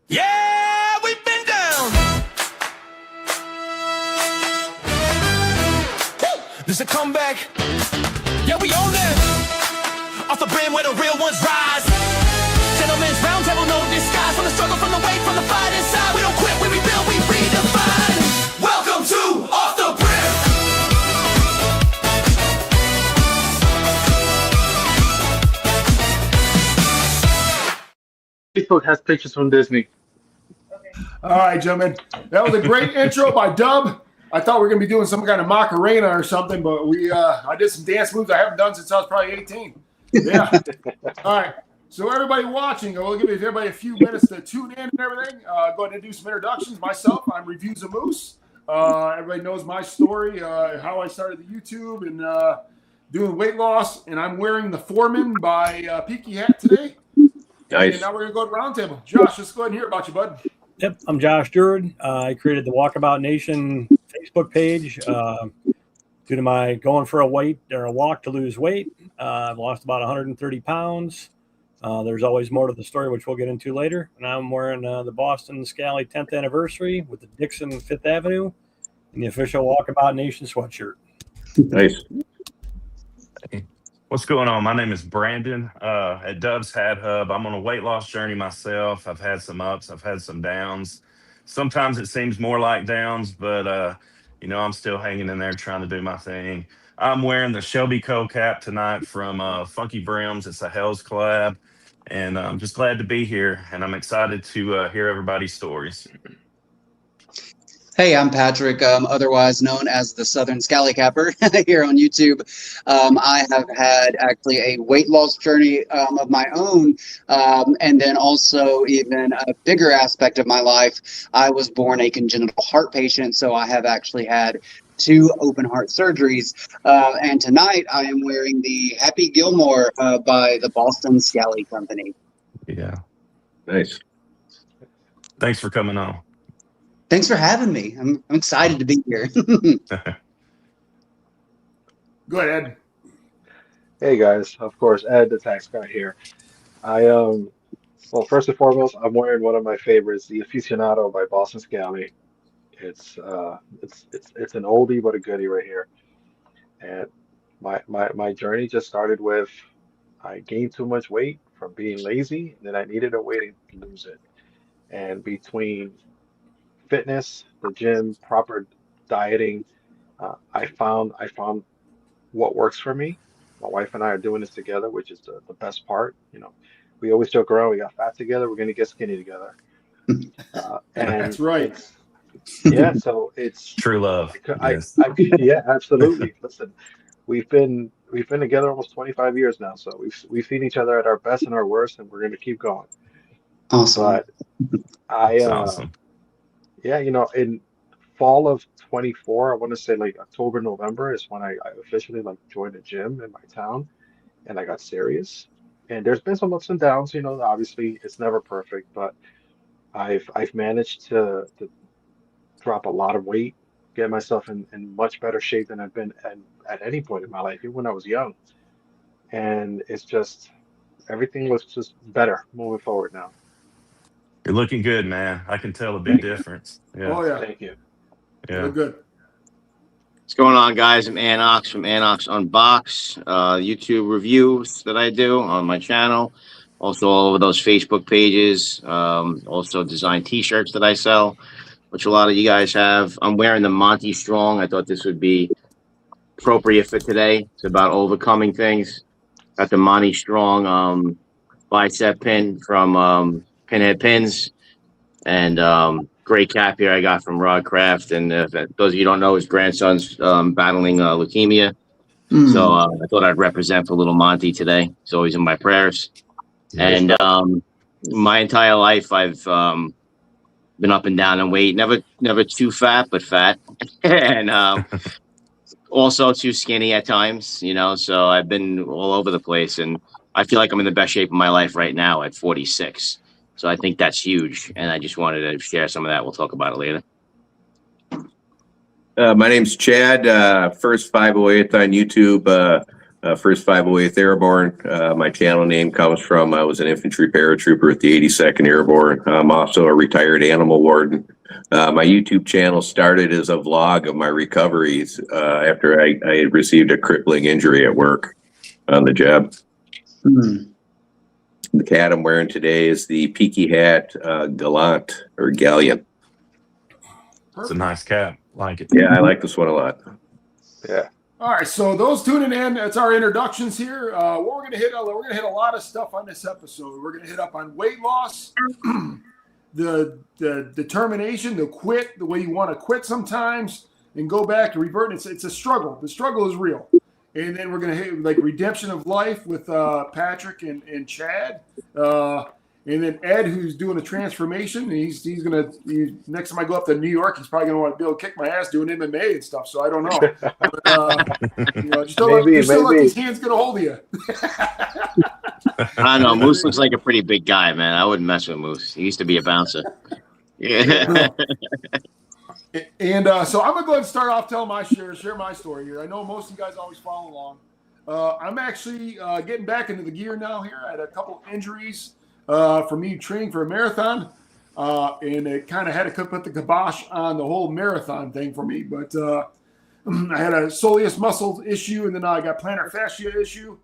Yeah, we've been down. Woo! This a comeback. Yeah, we own it. Off the brim where the real ones rise. Gentlemen's roundtable, no disguise. From the struggle, from the weight, from the fight inside. We don't quit, we rebuild, we redefine. Welcome to Off the Brim. Facebook has pictures from Disney. All right, gentlemen. That was a great intro by Dub. I thought we were going to be doing some kind of Macarena or something, but I did some dance moves I haven't done since I was probably 18. Yeah. All right. So everybody watching, we'll give everybody a few minutes to tune in and everything. Go ahead and do some introductions. Myself, I'm Reviews of Moose. Everybody knows my story, how I started the YouTube and doing weight loss. And I'm wearing the Foreman by Peaky hat today. Nice. And now we're going to go to Roundtable. Josh, let's go ahead and hear about you, bud. Yep, I'm Josh Durd. I created the Walkabout Nation Facebook page due to my going for a walk to lose weight. I've lost about 130 pounds. There's always more to the story, which we'll get into later. And I'm wearing the Boston Scally 10th anniversary with the Dixon 5th Avenue and the official Walkabout Nation sweatshirt. Nice. What's going on? My name is Brandon at Dub's Hat Hub. I'm on a weight loss journey myself. I've had some ups, I've had some downs. Sometimes it seems more like downs, but I'm still hanging in there trying to do my thing. I'm wearing the Shelby Co cap tonight from Funky Brims. It's a Hell's collab, and I'm just glad to be here, and I'm excited to hear everybody's stories. Hey, I'm Patrick, otherwise known as the Southern Scally Capper here on YouTube. I have had actually a weight loss journey of my own, and then also even a bigger aspect of my life. I was born a congenital heart patient, so I have actually had 2 open heart surgeries. And tonight I am wearing the Happy Gilmore by the Boston Scally Company. Yeah. Nice. Thanks for coming on. Thanks for having me. I'm excited to be here. Go ahead, Ed. Hey guys, of course, Ed the tax guy here. Well, first and foremost, I'm wearing one of my favorites, the Aficionado by Boston Scally. It's an oldie but a goodie right here. And my journey just started with I gained too much weight from being lazy, and then I needed a way to lose it. And between fitness, the gym, proper dieting, I found what works for me. My wife and I are doing this together, which is the best part. We always joke around, we got fat together, we're going to get skinny together. And That's right. Yeah, so it's True love. Yes. Yeah, absolutely. Listen, we've been together almost 25 years now, so we've seen each other at our best and our worst, and we're going to keep going. Awesome. But That's awesome. yeah, in fall of 24, I want to say like October, November is when I officially joined a gym in my town, and I got serious. And there's been some ups and downs, obviously it's never perfect, but I've managed to drop a lot of weight, get myself in much better shape than I've been at any point in my life, even when I was young. And it's just everything looks just better moving forward now. You're looking good, man. I can tell a big difference. Yeah. Oh, yeah. Thank you. Yeah. We're good. What's going on, guys? I'm Anox from Anox Unbox, YouTube reviews that I do on my channel. Also all over those Facebook pages. Also design t-shirts that I sell, which a lot of you guys have. I'm wearing the Monty Strong. I thought this would be appropriate for today. It's about overcoming things. Got the Monty Strong bicep pin from Pinhead Pins, and great cap here I got from Rod Craft. And those of you who don't know, his grandson's battling leukemia. So I thought I'd represent for little Monty today. He's always in my prayers. And my entire life I've been up and down in weight, never too fat, but fat. And also too skinny at times, so I've been all over the place, and I feel like I'm in the best shape of my life right now at 46. So I think that's huge, and I just wanted to share some of that. We'll talk about it later. My name's Chad, first 508th on YouTube, First 508th Airborne. My channel name comes from I was an infantry paratrooper at the 82nd Airborne. I'm also a retired animal warden. My YouTube channel started as a vlog of my recoveries after I had received a crippling injury at work on the job. The cat I'm wearing today is the Peaky Hat Gallant or Galleon. It's a nice cap. Like it. Yeah, I like this one a lot. Yeah. All right, so those tuning in, that's our introductions here. What we're gonna hit a lot of stuff on this episode. We're gonna hit up on weight loss, the determination to quit, the way you want to quit sometimes, and go back and revert. It's a struggle. The struggle is real. And then we're gonna hit like redemption of life with Patrick and Chad. And then Ed, who's doing a transformation. He's gonna next time I go up to New York, he's probably gonna want to be able to kick my ass doing MMA and stuff. So I don't know. But, just don't let these hands get a hold of you. I know Moose looks like a pretty big guy, man. I wouldn't mess with Moose. He used to be a bouncer. Yeah. And so I'm gonna go ahead and start off telling share my story here. I know most of you guys always follow along. I'm actually getting back into the gear now here. I had a couple injuries for me training for a marathon, and it kind of had to put the kibosh on the whole marathon thing for me. But I had a soleus muscle issue, and then I got plantar fascia issue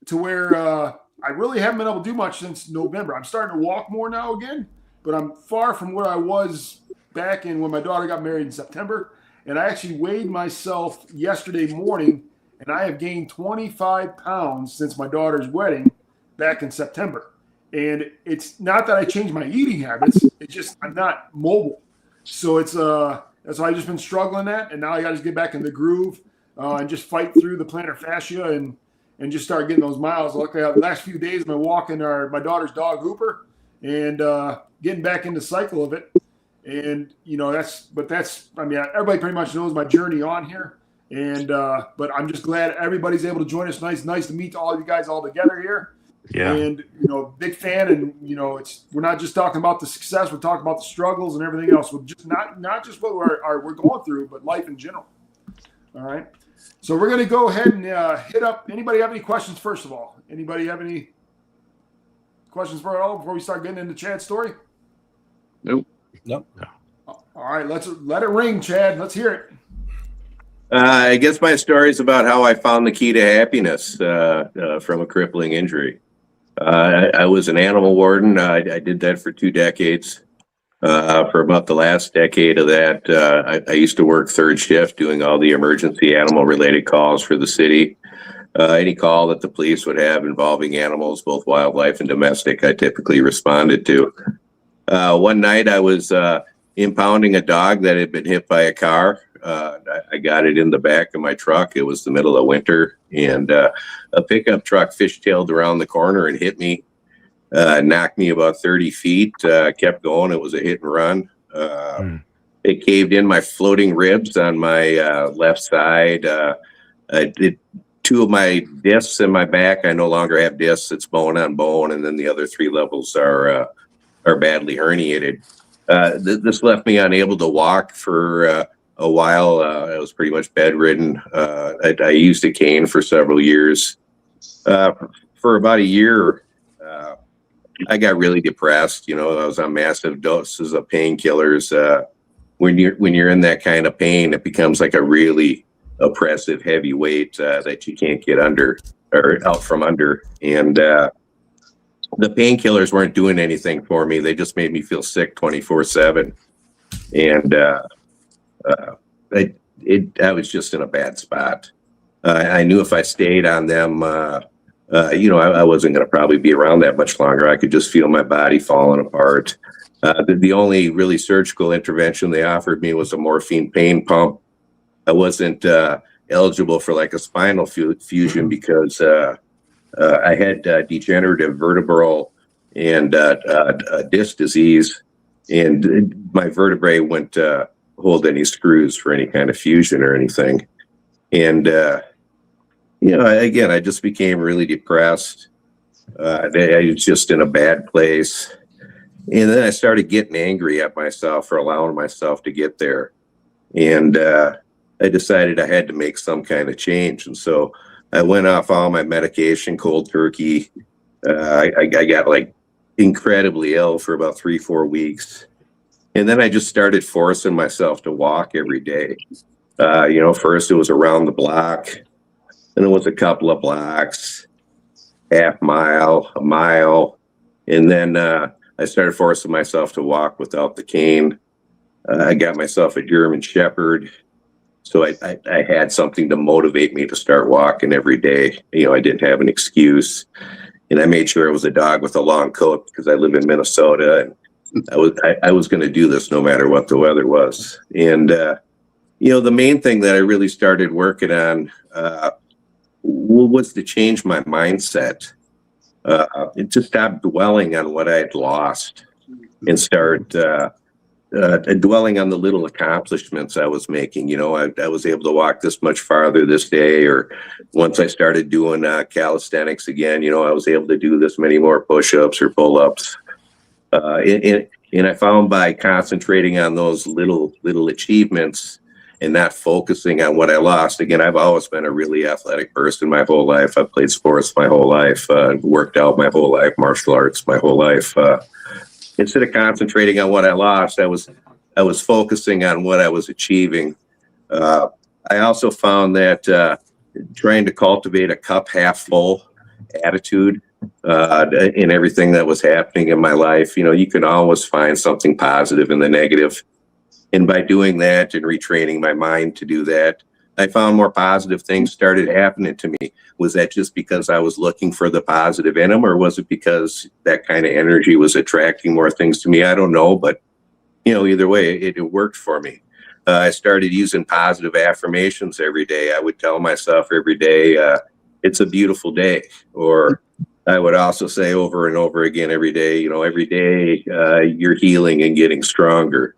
to where I really haven't been able to do much since November. I'm starting to walk more now again, but I'm far from where I was back in when my daughter got married in September. And I actually weighed myself yesterday morning, and I have gained 25 pounds since my daughter's wedding back in September. And it's not that I changed my eating habits. It's just I'm not mobile. So it's that's why I've just been struggling that. And now I got to get back in the groove and just fight through the plantar fascia and just start getting those miles. Luckily, the last few days I've been walking my daughter's dog Hooper and getting back in the cycle of it. And I mean, everybody pretty much knows my journey on here. And but I'm just glad everybody's able to join us. Nice to meet all you guys all together here. Yeah. And big fan. And we're not just talking about the success. We're talking about the struggles and everything else. We're just not just what we're going through, but life in general. All right. So we're gonna go ahead and hit up. Anybody have any questions? First of all, anybody have any questions for it all before we start getting into Chad's story? Nope. All right, let's let it ring, Chad. Let's hear it. I guess my story is about how I found the key to happiness from a crippling injury. I was an animal warden. I did that for 2 decades. For about the last decade of that, I used to work third shift doing all the emergency animal related calls for the city. Any call that the police would have involving animals, both wildlife and domestic, I typically responded to. One night I was impounding a dog that had been hit by a car. I got it in the back of my truck. It was the middle of winter, and a pickup truck fishtailed around the corner and hit me, knocked me about 30 feet, kept going. It was a hit and run. It caved in my floating ribs on my left side. 2 of my discs in my back, I no longer have discs. It's bone on bone, and then the other 3 levels are badly herniated. This left me unable to walk for a while. I was pretty much bedridden. I used a cane for several years. For about a year, I got really depressed. I was on massive doses of painkillers. When you're in that kind of pain, it becomes like a really oppressive, heavy weight that you can't get under or out from under. And the painkillers weren't doing anything for me. They just made me feel sick 24/7. And I was just in a bad spot. I knew if I stayed on them, I wasn't going to probably be around that much longer. I could just feel my body falling apart. The only really surgical intervention they offered me was a morphine pain pump. I wasn't eligible for like a spinal fusion because I had degenerative vertebral and disc disease, and my vertebrae wouldn't hold any screws for any kind of fusion or anything. And again, I just became really depressed. I was just in a bad place, and then I started getting angry at myself for allowing myself to get there. And I decided I had to make some kind of change. And so I went off all my medication cold turkey. I got like incredibly ill for about 3-4 weeks. And then I just started forcing myself to walk every day. First it was around the block, then it was a couple of blocks, half mile, a mile. And then I started forcing myself to walk without the cane. I got myself a German Shepherd. So I had something to motivate me to start walking every day. I didn't have an excuse. And I made sure it was a dog with a long coat because I live in Minnesota. And I was going to do this no matter what the weather was. And, the main thing that I really started working on was to change my mindset. To stop dwelling on what I had lost and start dwelling on the little accomplishments I was making. I was able to walk this much farther this day, or once I started doing calisthenics again, I was able to do this many more push-ups or pull-ups. And I found by concentrating on those little achievements and not focusing on what I lost. Again, I've always been a really athletic person my whole life. I've played sports my whole life, worked out my whole life, martial arts my whole life. Instead of concentrating on what I lost, I was focusing on what I was achieving. I also found that trying to cultivate a cup half full attitude in everything that was happening in my life, you can always find something positive in the negative. And by doing that and retraining my mind to do that, I found more positive things started happening to me. Was that just because I was looking for the positive in them, or was it because that kind of energy was attracting more things to me? I don't know, but either way, it worked for me. I started using positive affirmations every day. I would tell myself every day, it's a beautiful day. Or I would also say over and over again every day, every day you're healing and getting stronger.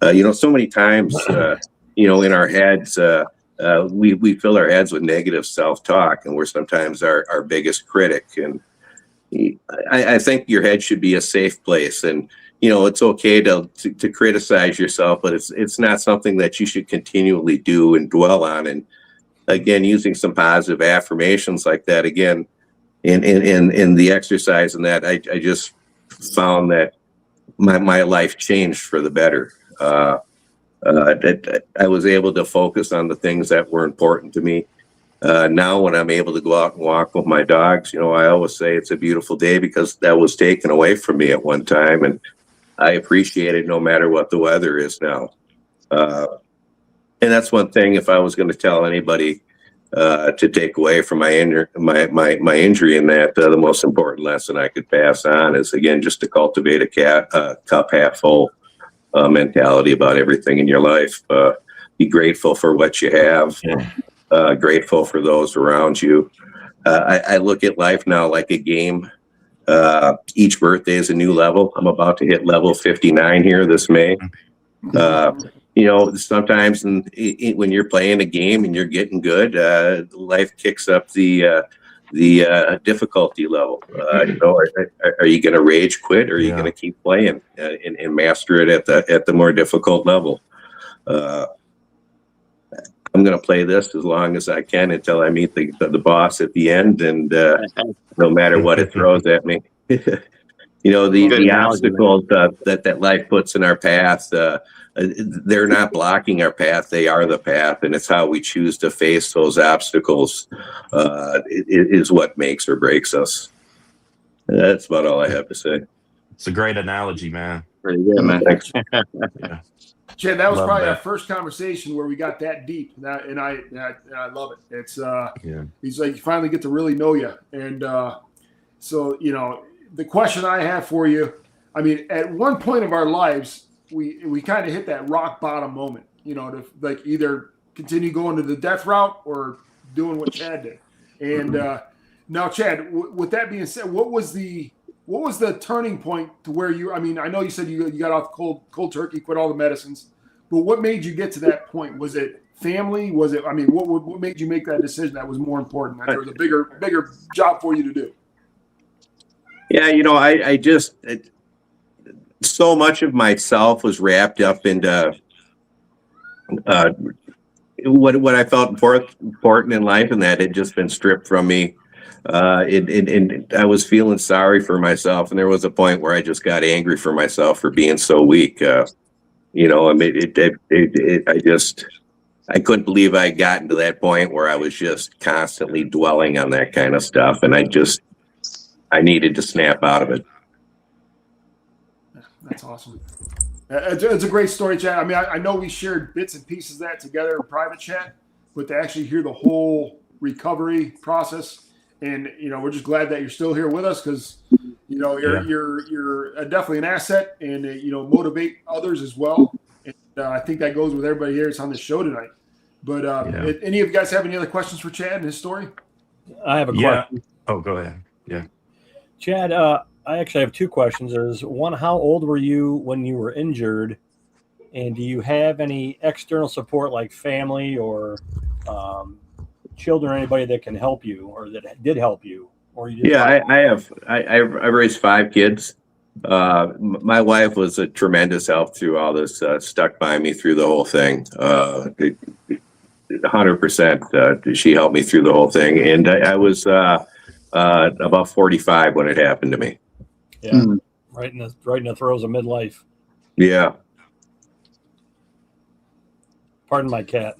So many times, in our heads, we fill our heads with negative self-talk, and we're sometimes our biggest critic. And I think your head should be a safe place. And, it's okay to criticize yourself, but it's not something that you should continually do and dwell on. And again, using some positive affirmations like that, again, in the exercise and that, I just found that my life changed for the better. I was able to focus on the things that were important to me. Now when I'm able to go out and walk with my dogs, I always say it's a beautiful day because that was taken away from me at one time. And I appreciate it no matter what the weather is now. And that's one thing, if I was going to tell anybody to take away from my injury, and that the most important lesson I could pass on is, again, just to cultivate a cup half full mentality about everything in your life. Be grateful for what you have. Grateful for those around you. I look at life now like a game. Each birthday is a new level. I'm about to hit level 59 here this May. Sometimes when you're playing a game and you're getting good, life kicks up the difficulty level. Are you going to rage quit, or are you going to keep playing and master it at the more difficult level? I'm going to play this as long as I can until I meet the boss at the end, and no matter what it throws at me. The obstacles that life puts in our path, they're not blocking our path, they are the path, and it's how we choose to face those obstacles is what makes or breaks us. That's about all I have to say. It's a great analogy, man. Pretty good, man. Thanks. Yeah. Chad, that was Love probably that. our first conversation where we got that deep, and I love it. It's he's like, you finally get to really know you, and so the question I have for you, I mean, at one point of our lives, we kind of hit that rock bottom moment, to like either continue going to the death route or doing what Chad did. And now, Chad, with that being said, what was the turning point to where you? I mean, I know you said you got off cold turkey, quit all the medicines, but what made you get to that point? Was it family? Was it? I mean, what made you make that decision? That was more important. That there was a bigger job for you to do. Yeah, I just so much of myself was wrapped up into what I felt important in life, and that had just been stripped from me. And I was feeling sorry for myself, and there was a point where I just got angry for myself for being so weak. You know, I mean, I couldn't believe I had gotten to that point where I was just constantly dwelling on that kind of stuff, and I needed to snap out of it. That's awesome. It's a great story, Chad. I mean, I know we shared bits and pieces of that together in private chat, but to actually hear the whole recovery process, and you know, we're just glad that you're still here with us because you know you're definitely an asset, and you know, motivate others as well. And I think that goes with everybody here that's on the show tonight. But any of you guys have any other questions for Chad and his story? I have a question. Oh, go ahead. Yeah. Chad, I actually have two questions. There's one, how old were you when you were injured? And do you have any external support like family or children or anybody that can help you or that did help you? Or you just I've raised 5 kids. My wife was a tremendous help through all this, stuck by me through the whole thing. 100%. She helped me through the whole thing. And I was about 45 when it happened to me. Yeah, right in the throes of midlife. Yeah. Pardon my cat.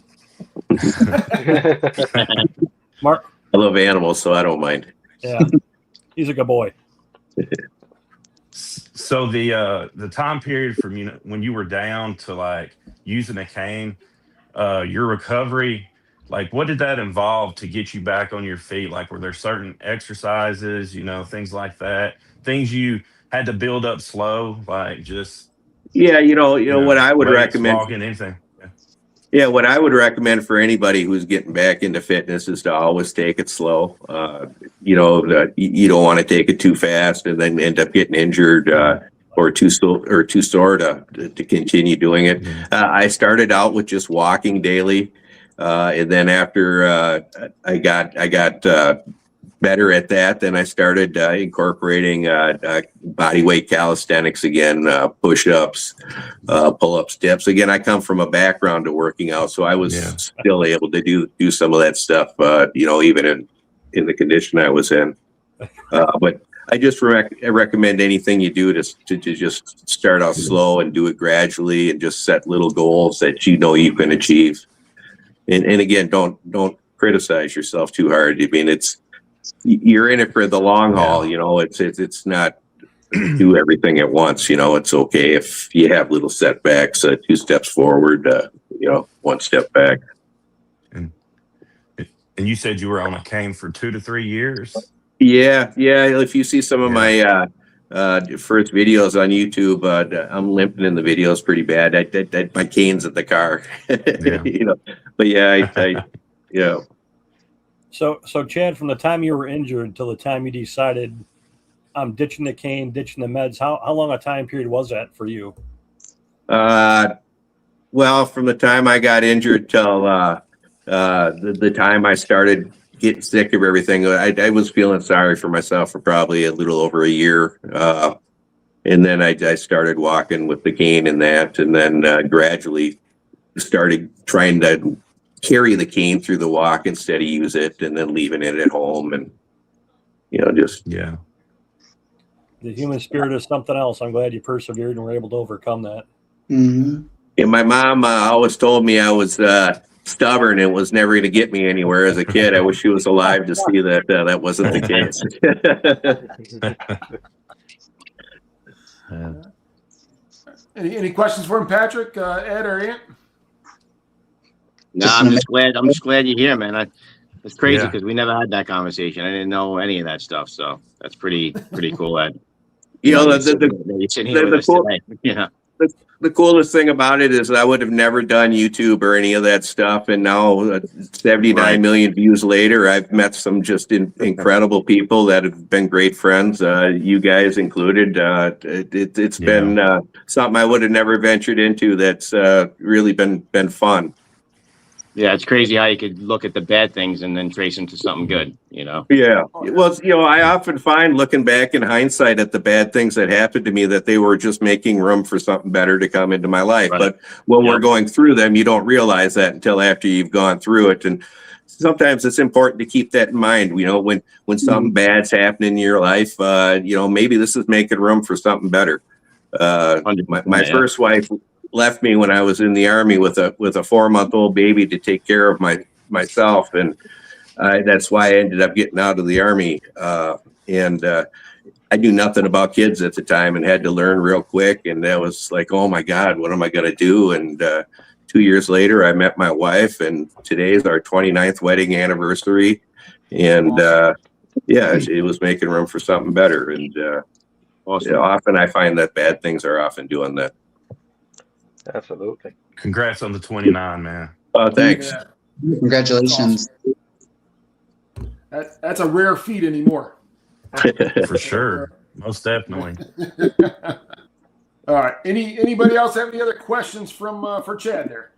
Mark. I love animals, so I don't mind. Yeah, he's a good boy. So the time period from when you were down to like using a cane, your recovery, like what did that involve to get you back on your feet? Like were there certain exercises, you know, things like that, things you had to build up slow, like just you know what I would recommend. Walking, anything. Yeah, what I would recommend for anybody who's getting back into fitness is to always take it slow. You know, you don't want to take it too fast and then end up getting injured or too sore to continue doing it. I started out with just walking daily, and then after I got better at that, then I started incorporating body weight calisthenics again, push-ups, pull-ups, dips. Again, I come from a background of working out, so I was still able to do some of that stuff, you know, even in the condition I was in. But I just recommend anything you do to just start out slow and do it gradually and just set little goals that you know you can achieve. And again, don't criticize yourself too hard. I mean, you're in it for the long haul, you know. It's not do everything at once, you know. It's okay if you have little setbacks, 2 steps forward, you know, 1 step back. And you said you were on a cane for 2 to 3 years. Yeah. If you see some of my first videos on YouTube, I'm limping in the videos pretty bad. My cane's at the car, you know. But yeah. So Chad, from the time you were injured till the time you decided I'm ditching the cane, ditching the meds, how long a time period was that for you? Well, from the time I got injured till the time I started getting sick of everything, I was feeling sorry for myself for probably a little over a year. And then I started walking with the cane and that, and then gradually started trying to carry the cane through the walk instead of use it, and then leaving it at home, and you know, just the human spirit is something else. I'm glad you persevered and were able to overcome that. Mm-hmm. And my mom always told me I was stubborn and was never going to get me anywhere as a kid. I wish she was alive to see that that wasn't the case. Any questions for him, Patrick, Ed, or Ant? No, I'm just glad you're here, man. It's crazy because we never had that conversation. I didn't know any of that stuff, so that's pretty cool. That you know, you're sitting here with us today. Yeah. The coolest thing about it is I would have never done YouTube or any of that stuff, and now 79 million views later, I've met some just incredible people that have been great friends, you guys included. It's been something I would have never ventured into. That's really been fun. Yeah, it's crazy how you could look at the bad things and then trace them to something good, you know? Yeah. Well, I often find looking back in hindsight at the bad things that happened to me that they were just making room for something better to come into my life. Right. But when we're Yep. going through them, you don't realize that until after you've gone through it. And sometimes it's important to keep that in mind. When something bad's happening in your life, maybe this is making room for something better. My first wife left me when I was in the Army with a 4-month-old baby to take care of myself, and that's why I ended up getting out of the Army. And I knew nothing about kids at the time and had to learn real quick. And that was like, oh my God, what am I going to do? And 2 years later, I met my wife, and today is our 29th wedding anniversary. And it was making room for something better. And Awesome. often I find that bad things are often doing that. Absolutely. Congrats on the 29, man. Thanks. Yeah. Congratulations. That's a rare feat anymore. For sure. Most definitely. All right. Anybody else have any other questions for Chad there?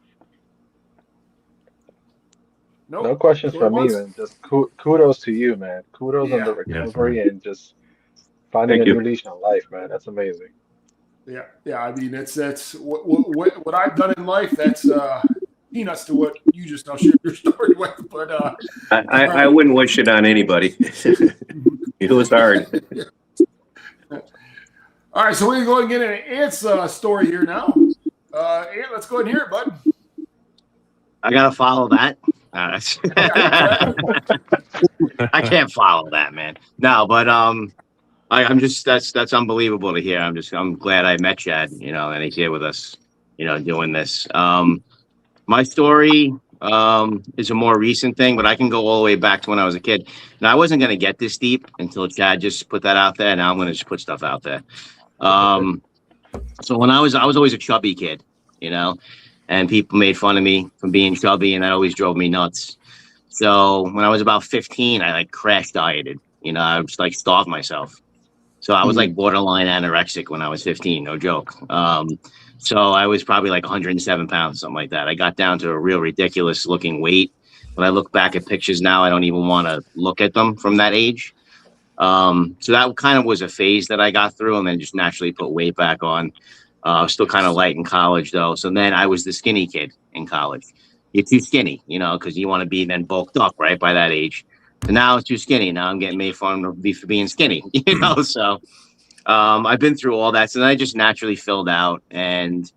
Nope. No questions Going from me, once? man. Just kudos to you, man. Kudos on the recovery and just finding Thank a you. new leash on life, man. That's amazing. Yeah. I mean, that's what I've done in life. That's peanuts to what you just now shared your story with. But I wouldn't wish it on anybody. It was hard. All right, so we're going to go and get an Ant's story here now. Ant, let's go ahead and hear it, bud. I gotta follow that. I can't follow that, man. No, but I'm just that's unbelievable to hear. I'm glad I met Chad, and he's here with us, doing this. My story is a more recent thing, but I can go all the way back to when I was a kid. Now, I wasn't gonna get this deep until Chad just put that out there. Now I'm gonna just put stuff out there. So when I was always a chubby kid, and people made fun of me for being chubby, and that always drove me nuts. So when I was about 15, I crash dieted. I was starved myself. So I was borderline anorexic when I was 15, no joke. So I was probably 107 pounds, something like that. I got down to a real ridiculous looking weight. When I look back at pictures now, I don't even want to look at them from that age. So that kind of was a phase that I got through, and then just naturally put weight back on. Still kind of light in college though. So then I was the skinny kid in college. You're too skinny, because you want to be then bulked up, right, by that age. So now it's too skinny. Now I'm getting made fun of for being skinny, So I've been through all that. So then I just naturally filled out, and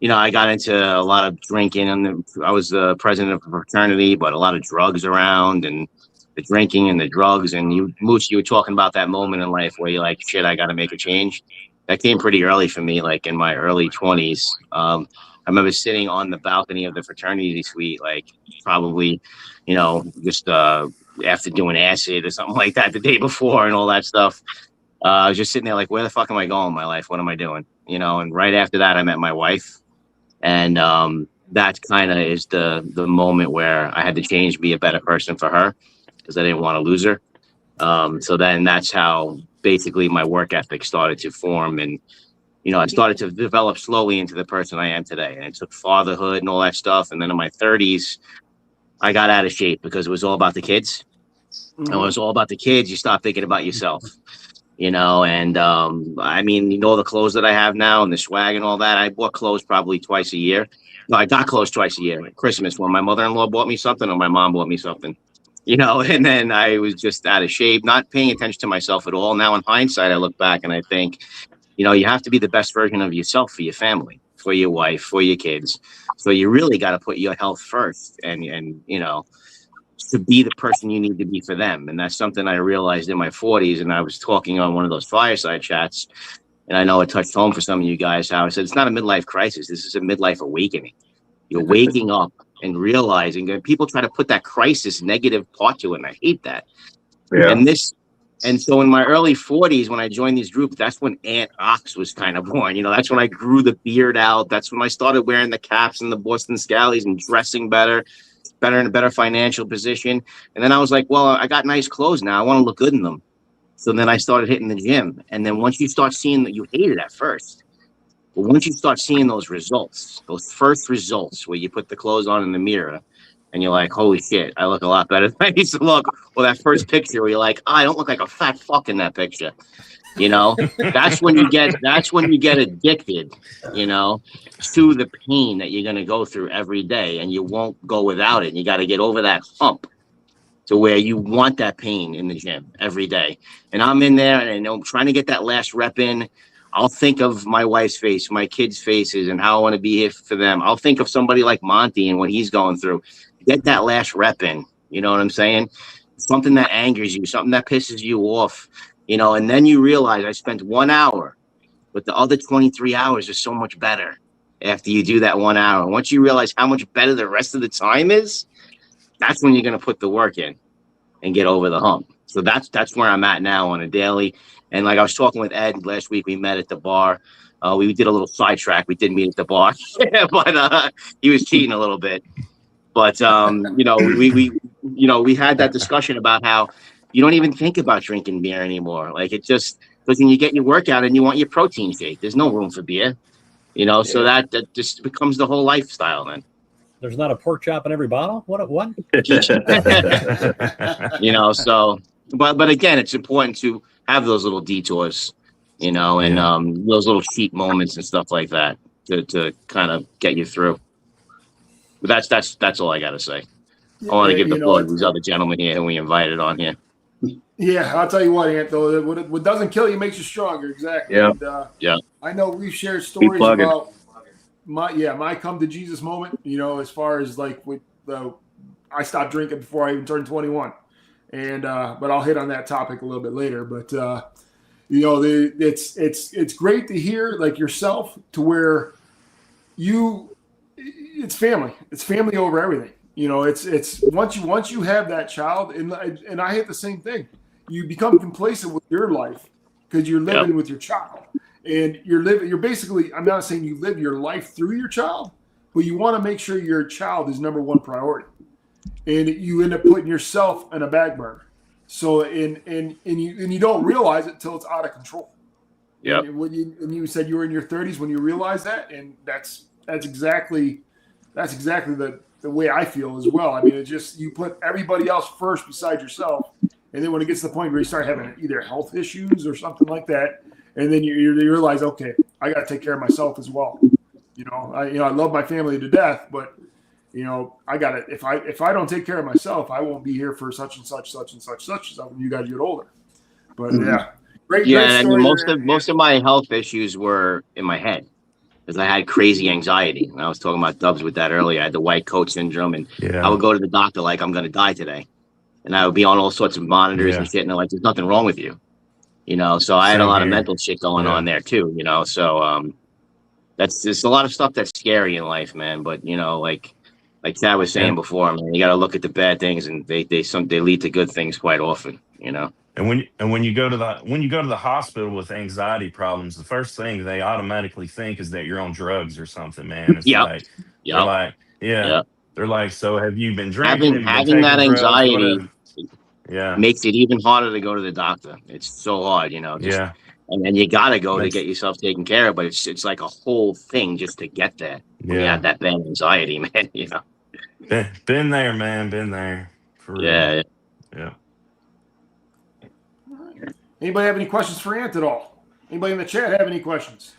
I got into a lot of drinking, and I was the president of a fraternity, but a lot of drugs around, and the drinking and the drugs. And Moose, you were talking about that moment in life where you're like, shit, I got to make a change. That came pretty early for me, in my early 20s. I remember sitting on the balcony of the fraternity suite, probably, just after doing acid or something like that the day before and all that stuff. I was just sitting there where the fuck am I going in my life? What am I doing? And right after that, I met my wife. And that kind of is the moment where I had to change, be a better person for her, because I didn't want to lose her. So then that's how basically my work ethic started to form, and I started to develop slowly into the person I am today. And it took fatherhood and all that stuff, and then in my 30s I got out of shape because it was all about the kids. And when it was all about the kids, you stop thinking about yourself, and I mean, the clothes that I have now and the swag and all that, I bought clothes probably twice a year. No, I got clothes twice a year. Christmas, when my mother-in-law bought me something or my mom bought me something. And then I was just out of shape, not paying attention to myself at all. Now in hindsight, I look back and I think, you have to be the best version of yourself for your family, for your wife, for your kids. So you really got to put your health first and to be the person you need to be for them. And that's something I realized in my 40s. And I was talking on one of those fireside chats, and I know it touched home for some of you guys, how I said, it's not a midlife crisis. This is a midlife awakening. You're waking up and realizing that people try to put that crisis negative part to it, and I hate that. Yeah. And so in my early 40s, when I joined these groups, that's when Aunt Ox was kind of born. That's when I grew the beard out. That's when I started wearing the caps and the Boston Scallies and dressing better in a better financial position. And then I was like, well, I got nice clothes now. I want to look good in them. So then I started hitting the gym. And then once you start seeing that, you hate it at first. But once you start seeing those results, those first results where you put the clothes on in the mirror and you're like, holy shit, I look a lot better than I used to look. Well, that first picture where you're like, oh, I don't look like a fat fuck in that picture. You know, that's when you get addicted, you know, to the pain that you're going to go through every day, and you won't go without it. And you got to get over that hump to where you want that pain in the gym every day. And I'm in there and I'm trying to get that last rep in. I'll think of my wife's face, my kids' faces, and how I want to be here for them. I'll think of somebody like Monty and what he's going through. Get that last rep in. You know what I'm saying? Something that angers you, something that pisses you off. You know, and then you realize I spent 1 hour, but the other 23 hours are so much better after you do that 1 hour. Once you realize how much better the rest of the time is, that's when you're going to put the work in and get over the hump. So that's where I'm at now on a daily. And like I was talking with Ed last week, we met at the bar. We did a little sidetrack. We did meet at the bar, but he was cheating a little bit. But you know, we had that discussion about how you don't even think about drinking beer anymore. Like it just, because when you get your workout and you want your protein shake, there's no room for beer, you know, so that just becomes the whole lifestyle then. There's not a pork chop in every bottle? What? You know, so, but again, it's important to have those little detours, you know, and those little cheat moments and stuff like that to kind of get you through. But that's all I got to say. I want to give the floor to these other gentlemen here who we invited on here. Yeah, I'll tell you what, Ant, though, what doesn't kill you makes you stronger. Exactly. Yeah. And, I know we've shared stories about my come to Jesus moment, you know, as far as like I stopped drinking before I even turned 21. And but I'll hit on that topic a little bit later. But you know, it's great to hear like yourself to where it's family. It's family over everything. You know, it's once you have that child, and I hit the same thing. You become complacent with your life because you're living with your child, and you're basically. I'm not saying you live your life through your child, but you want to make sure your child is number one priority, and you end up putting yourself in a back burner. So and you don't realize it till it's out of control. Yeah. And you said you were in your 30s when you realized that, and that's exactly the way I feel as well. I mean, it's just you put everybody else first beside yourself, and then when it gets to the point where you start having either health issues or something like that, and then you realize, okay, I got to take care of myself as well. You know, I love my family to death, but you know, I got to if I don't take care of myself, I won't be here for such and such when you guys get older. But great Yeah, story. I mean, most of my health issues were in my head. Because I had crazy anxiety. And I was talking about Dubs with that earlier. I had the white coat syndrome, and I would go to the doctor like I'm going to die today. And I would be on all sorts of monitors and shit. And they're like, there's nothing wrong with you. You know, so I had a lot of mental shit going on there too, you know. So there's a lot of stuff that's scary in life, man. But, you know, like Chad was saying before, man, you got to look at the bad things, and they lead to good things quite often, you know. And when you go to the hospital with anxiety problems, the first thing they automatically think is that you're on drugs or something, man. It's they're like, so have you been drinking? Having that anxiety Yeah. makes it even harder to go to the doctor. It's so hard, you know. And then you gotta go to get yourself taken care of, but it's like a whole thing just to get there. When you have that bad anxiety, man. You know. Been there, man. Been there. For real. Yeah. Anybody have any questions for Ant at all? Anybody in the chat have any questions?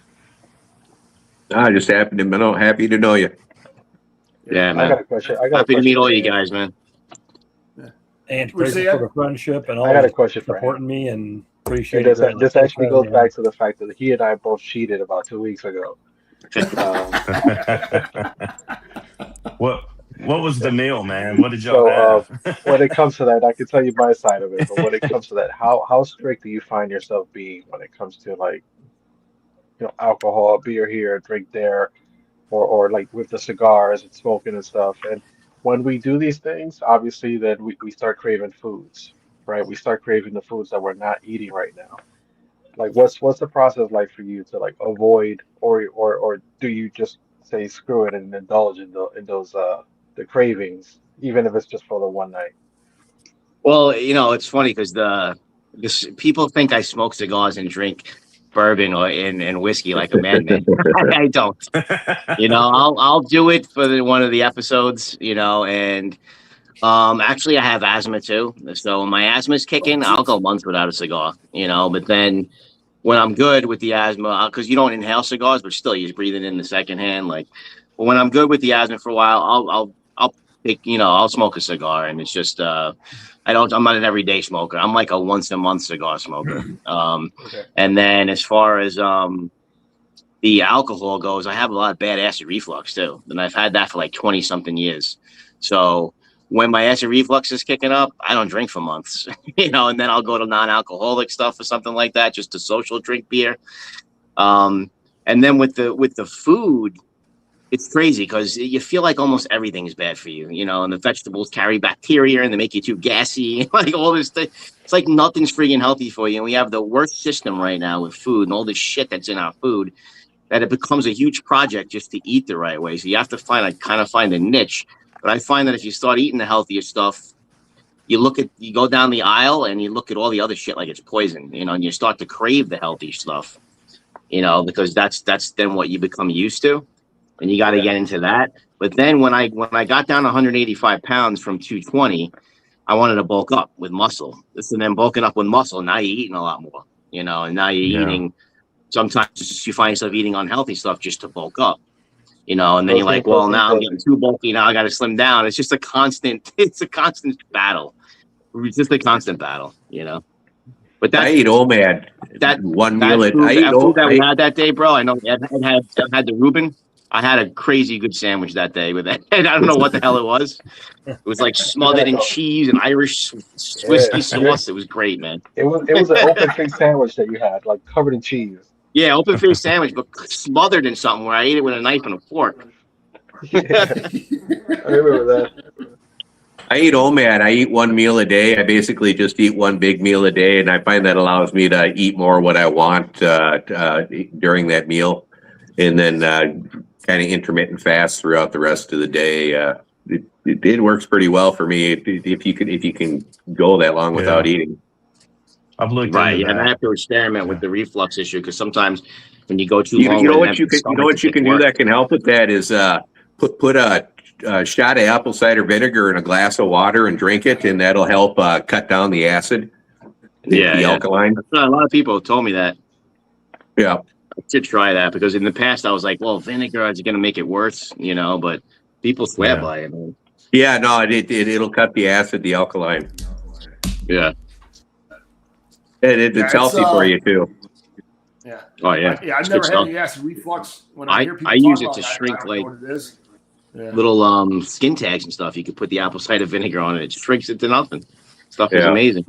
Just happy to know you. Yeah, man. I got a question. Happy to meet all you guys, man. And grateful for the friendship and all. I got a question for supporting me and appreciate this. it. This actually goes back to the fact that he and I both cheated about 2 weeks ago. What was the meal, man? What did y'all have? When it comes to that, I can tell you my side of it. But when it comes to that, how strict do you find yourself being when it comes to like, you know, alcohol, beer here, drink there, or like with the cigars and smoking and stuff? And when we do these things, obviously, then we start craving foods, right? We start craving the foods that we're not eating right now. Like, what's the process like for you to like avoid, or do you just say screw it and indulge in those the cravings, even if it's just for the one night? Well, you know, it's funny because people think I smoke cigars and drink bourbon or and whiskey like a madman. I don't. You know, I'll do it for one of the episodes. You know, and actually, I have asthma too. So when my asthma's kicking, I'll go months without a cigar. You know, but then when I'm good with the asthma, because you don't inhale cigars, but still you're breathing in the secondhand. Like, but when I'm good with the asthma for a while, I'll pick, you know, I'll smoke a cigar, and it's just I'm not an everyday smoker. I'm like a once a month cigar smoker. And then as far as the alcohol goes, I have a lot of bad acid reflux too, and I've had that for like 20 something years. So when my acid reflux is kicking up, I don't drink for months, you know, and then I'll go to non-alcoholic stuff or something like that, just to social drink beer. And then with the food, it's crazy because you feel like almost everything is bad for you, you know, and the vegetables carry bacteria and they make you too gassy, like all this thing. It's like nothing's freaking healthy for you. And we have the worst system right now with food and all this shit that's in our food that it becomes a huge project just to eat the right way. So you have to find a niche. But I find that if you start eating the healthier stuff, you go down the aisle and you look at all the other shit like it's poison, you know, and you start to crave the healthy stuff, you know, because that's then what you become used to, and you got to get into that. But then when I got down 185 pounds from 220, I wanted to bulk up with muscle. And then bulking up with muscle, now you're eating a lot more, you know, and now you're eating. Sometimes you find yourself eating unhealthy stuff just to bulk up. You know, and then you're like, well, now I'm getting too bulky. Now I got to slim down. It's just a constant battle. It's just a constant battle, you know. But that's, I eat OMAD. That one meal food that we had that day, bro. I know I had the Reuben. I had a crazy good sandwich that day with that. And I don't know what the hell it was. It was like smothered in cheese and Irish whiskey sauce. It was great, man. It was an open face sandwich that you had, like covered in cheese. Yeah, open face sandwich, but smothered in something where I ate it with a knife and a fork. Yeah. I remember that. I eat OMAD. I eat one meal a day. I basically just eat one big meal a day, and I find that allows me to eat more what I want during that meal, and then kind of intermittent fast throughout the rest of the day. It works pretty well for me if you can go that long without eating. I've looked right, into and I that. have to experiment with the reflux issue because sometimes when you go too long, You know what you can do that can help with that is put a shot of apple cider vinegar in a glass of water and drink it, and that'll help cut down the acid. The alkaline. A lot of people have told me that. Yeah, I should try that because in the past I was like, well, vinegar is going to make it worse, you know, but people swear by it, man. Yeah, no, it'll cut the acid, the alkaline. Yeah. It's healthy for you too. Yeah. Oh yeah. I've never had any acid reflux. When I hear people I talk use it about to it, shrink I don't like know what it is. Yeah. little skin tags and stuff. You could put the apple cider vinegar on it. It shrinks it to nothing. Stuff is amazing.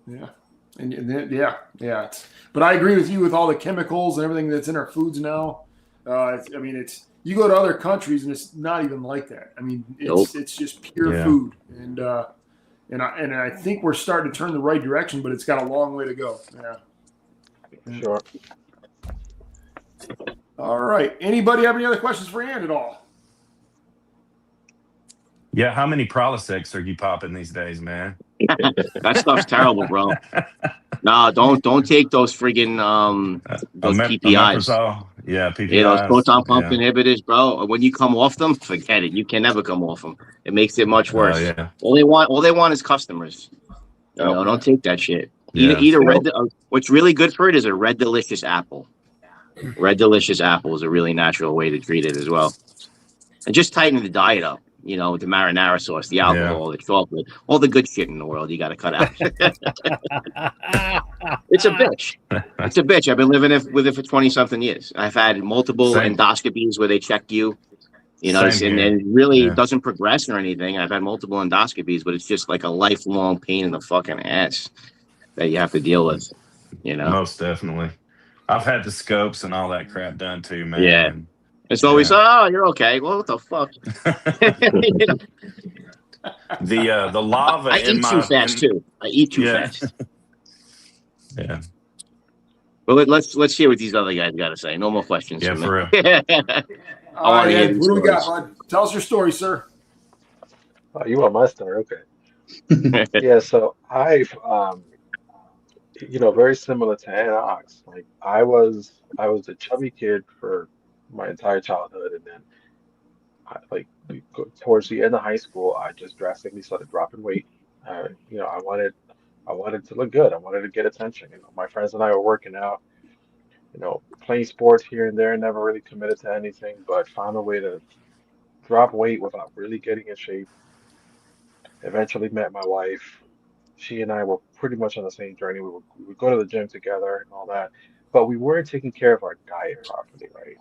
Yeah. And then, yeah. But I agree with you with all the chemicals and everything that's in our foods now. It's you go to other countries and it's not even like that. I mean, it's just pure food, and I think we're starting to turn the right direction, but it's got a long way to go. Yeah. Sure. All right. Anybody have any other questions for Ann at all? Yeah, how many Prilosec are you popping these days, man? That stuff's terrible, bro. No, don't take those friggin' those PPIs. Yeah, PPIs. Yeah, those proton pump inhibitors, bro. When you come off them, forget it. You can never come off them. It makes it much worse. Yeah. All they want is customers. You know, don't take that shit. Yeah. Eat a red. What's really good for it is a red delicious apple. Red delicious apple is a really natural way to treat it as well. And just tighten the diet up. You know, with the marinara sauce, the alcohol, the chocolate, all the good shit in the world, you got to cut out. It's a bitch. It's a bitch. I've been living with it for 20-something years. I've had multiple endoscopies where they check you, you know, and it really doesn't progress or anything. I've had multiple endoscopies, but it's just like a lifelong pain in the fucking ass that you have to deal with, you know? Most definitely. I've had the scopes and all that crap done too, man. Yeah. It's always, oh, you're okay. Well, what the fuck? The lava. I eat too fast too. I eat too fast. Yeah. Well, let's hear what these other guys got to say. No more questions. Yeah, for real. All right, what do we got, bud? Tell us your story, sir. Oh, you want my story? Okay. Yeah. So I've very similar to Anox. Like I was a chubby kid for my entire childhood, and then towards the end of high school, I just drastically started dropping weight. I wanted to look good. I wanted to get attention. My friends and I were working out, playing sports here and there, never really committed to anything, but found a way to drop weight without really getting in shape. Eventually met my wife. She and I were pretty much on the same journey. We would go to the gym together and all that, but we weren't taking care of our diet properly, right?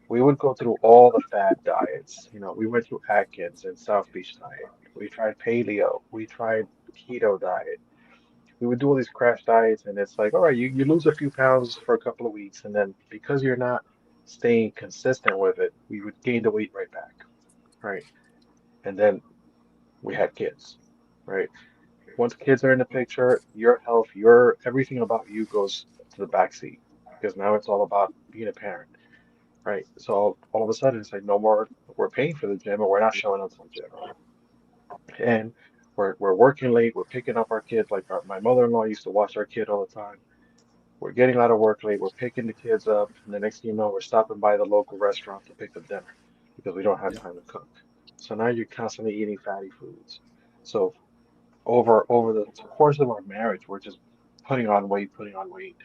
We would go through all the fad diets. We went through Atkins and South Beach diet. We tried paleo. We tried keto diet. We would do all these crash diets, and it's like, all right, you lose a few pounds for a couple of weeks, and then because you're not staying consistent with it, we would gain the weight right back, right? And then we had kids, right? Once kids are in the picture, your health, your everything about you goes to the back seat because now it's all about being a parent, right? So all of a sudden it's like no more, we're paying for the gym and we're not showing up to the gym. And we're working late, we're picking up our kids, like my mother-in-law used to watch our kid all the time. We're getting out of work late, we're picking the kids up, and the next thing you know, we're stopping by the local restaurant to pick up dinner because we don't have Yeah. time to cook. So now you're constantly eating fatty foods. So over the course of our marriage, we're just putting on weight, putting on weight.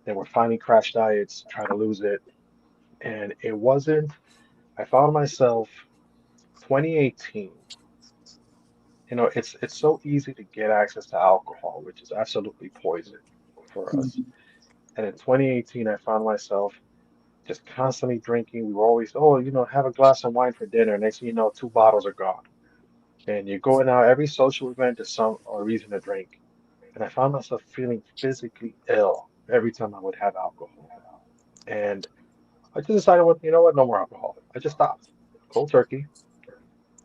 Then we're finding crash diets, trying to lose it. And it wasn't, I found myself 2018. It's so easy to get access to alcohol, which is absolutely poison for us. And in 2018, I found myself just constantly drinking. We were always, oh, have a glass of wine for dinner. Next thing you know, two bottles are gone. And you're going out every social event to some or reason to drink. And I found myself feeling physically ill every time I would have alcohol. And I just decided, what, you know what, no more alcohol. I just stopped cold turkey,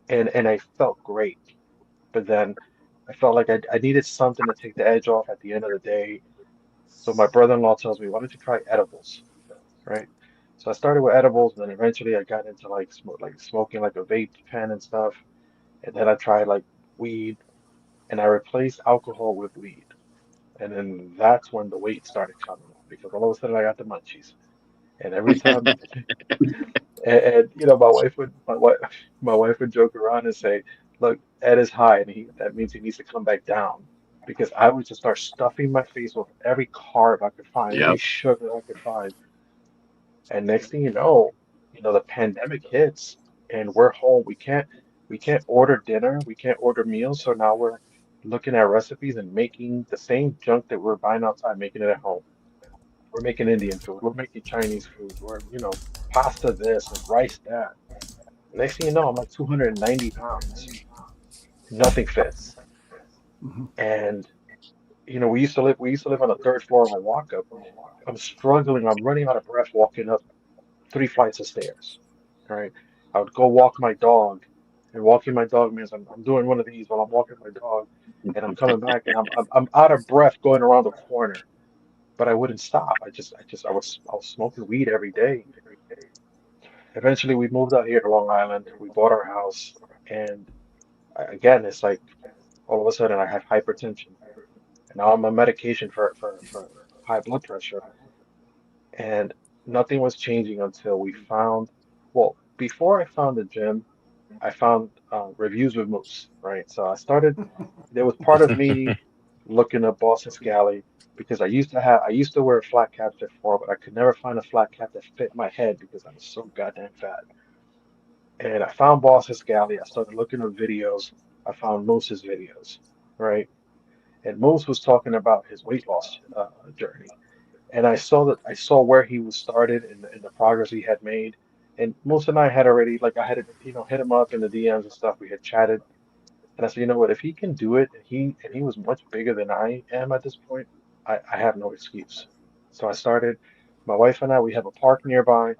and I felt great. But then I felt like I needed something to take the edge off at the end of the day. So my brother-in-law tells me, why don't you try edibles, right? So I started with edibles, and then eventually I got into like smoking like a vape pen and stuff. And then I tried like weed, and I replaced alcohol with weed. And then that's when the weight started coming on because all of a sudden I got the munchies. And every time, and my wife would joke around and say, "Look, Ed is high, and that means he needs to come back down." Because I would just start stuffing my face with every carb I could find, every Yep. sugar I could find. And next thing the pandemic hits, and we're home. We can't order dinner, we can't order meals. So now we're looking at recipes and making the same junk that we're buying outside, making it at home. We're making Indian food. We're making Chinese food. We're pasta this and rice that. Next thing you know, I'm like 290 pounds. Nothing fits. Mhm. And we used to live on the third floor of a walk up. I'm struggling. I'm running out of breath walking up 3 flights of stairs. Right. I would go walk my dog, and walking my dog means I'm doing one of these while I'm walking my dog, and I'm coming back, and I'm out of breath going around the corner. But I wouldn't stop. I was smoking weed every day. Eventually, we moved out here to Long Island. We bought our house, and again, it's like all of a sudden I have hypertension, and now I'm on medication for high blood pressure, and nothing was changing until we found, well, before I found the gym, I found reviews with Moose, right? So there was part of me looking at Boston Scally because I used to wear flat caps before, but I could never find a flat cap that fit my head because I was so goddamn fat. And I found Boston Scally. I started looking at videos. I found Moose's videos, right? And Moose was talking about his weight loss journey. And I saw where he was started and the progress he had made. And Moose and I had already, like, I had hit him up in the DMs and stuff. We had chatted, and I said, you know what, if he can do it, and he was much bigger than I am at this point, I have no excuse. So I started. My wife and I, we have a park nearby,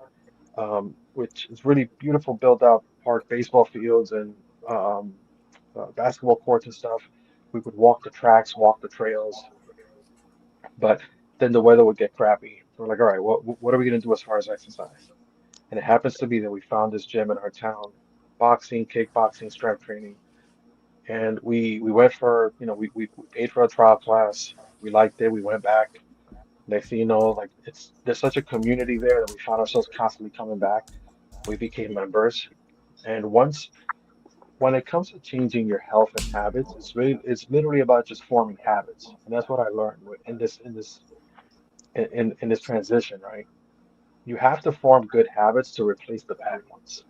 which is really beautiful, built out park, baseball fields and um, basketball courts and stuff. We would walk the tracks, walk the trails, but then the weather would get crappy. So we're like, all right, what are we going to do as far as exercise? And it happens to be that we found this gym in our town, boxing, kickboxing, strength training. And we went for, we paid for a trial class. We liked it. We went back. Next thing you know, like there's such a community there that we found ourselves constantly coming back. We became members. And once when it comes to changing your health and habits, it's literally about just forming habits. And that's what I learned in this transition, right? You have to form good habits to replace the bad ones.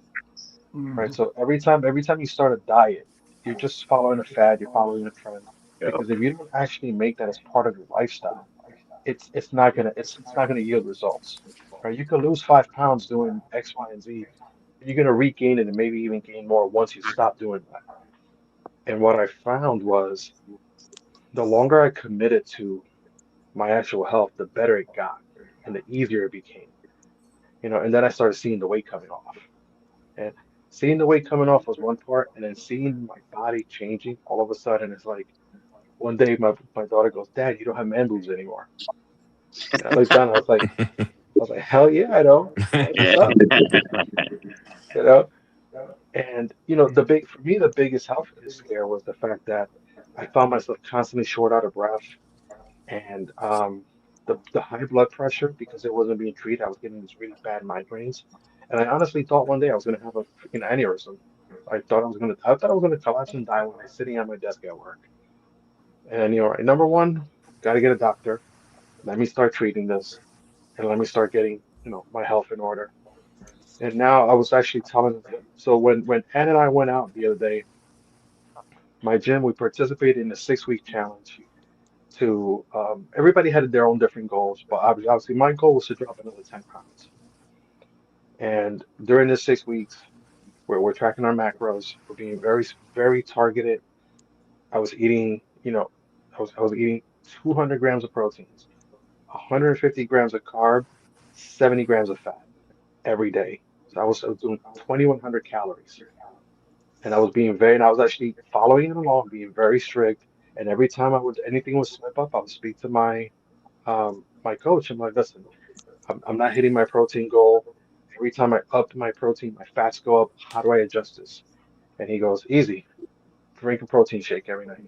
Right. Mhm. So every time you start a diet, you're just following a fad, you're following a trend. Yeah. Because if you don't actually make that as part of your lifestyle, it's not gonna yield results. Right? You could lose 5 pounds doing X, Y, and Z. You're gonna regain it and maybe even gain more once you stop doing that. And what I found was the longer I committed to my actual health, the better it got and the easier it became. And then I started seeing the weight coming off. And seeing the weight coming off was one part, and then seeing my body changing all of a sudden, it's like one day my daughter goes, Dad, you don't have man boobs anymore. And I looked down, I was like, hell yeah, I know. That's what's Yeah. up. You know? And the big for me, the biggest health scare was the fact that I found myself constantly short out of breath and the high blood pressure because it wasn't being treated. I was getting these really bad migraines. And I honestly thought one day I was gonna have a freaking aneurysm. I thought I was gonna collapse and die when I was sitting at my desk at work. And right, number one, gotta get a doctor. Let me start treating this and let me start getting, my health in order. And now I was actually telling them, so when Ann and I went out the other day, my gym, we participated in a 6-week challenge to everybody had their own different goals, but obviously my goal was to drop another 10 pounds. And during the 6 weeks, where we're tracking our macros, we're being very, very targeted. I was eating, I was eating 200 grams of proteins, 150 grams of carb, 70 grams of fat every day. So I was doing 2,100 calories. And I was actually following it along, being very strict. And every time anything would slip up, I would speak to my coach. I'm like, listen, I'm not hitting my protein goal. Every time I up my protein, my fats go up. How do I adjust this? And he goes, easy. Drink a protein shake every night.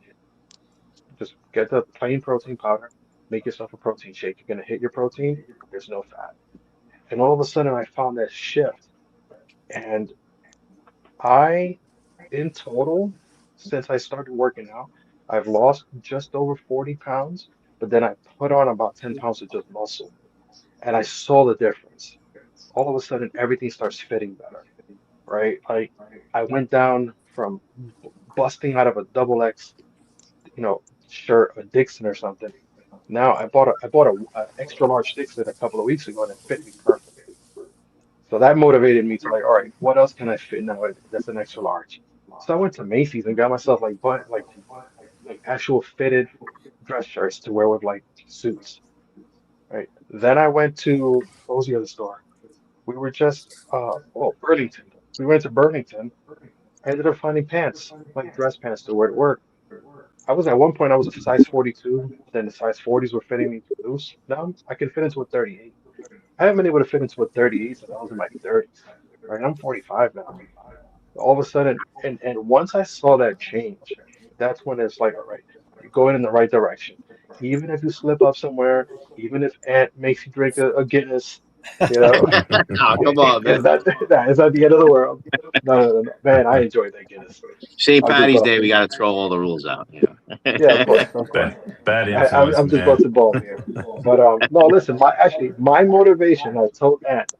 Just get the plain protein powder, make yourself a protein shake. You're gonna hit your protein, there's no fat. And all of a sudden I found that shift. And I, in total, since I started working out, I've lost just over 40 pounds, but then I put on about 10 pounds of just muscle. And I saw the difference. All of a sudden everything starts fitting better, right? Like I went down from busting out of a double X, shirt, a Dixon or something. Now I bought a extra large Dixon a couple of weeks ago and it fit me perfect. So that motivated me to like, all right, what else can I fit now that's an extra large? So I went to Macy's and got myself like actual fitted dress shirts to wear with like suits, right? Then I went to what was the other store? We were just Burlington. We went to Burlington. I ended up finding pants, like dress pants to wear to work. At one point I was a size 42, then the size 40s were fitting me too loose. Now I can fit into a 38. I haven't been able to fit into a 38 since I was in my 30s. Right? I'm 45 now. All of a sudden, and once I saw that change, that's when it's like, all right, you're going in the right direction. Even if you slip up somewhere, even if Aunt makes you drink a Guinness, you know, Oh, come on, man. it's not the end of the world. No. Man, I enjoyed that Guinness. St. I'm just Patty's Day, busting. we got to throw all the rules out. Yeah. Yeah, of course, of course. Bad I'm, influence, I'm just man. busting balls here. But no, listen. My motivation, I told Aunt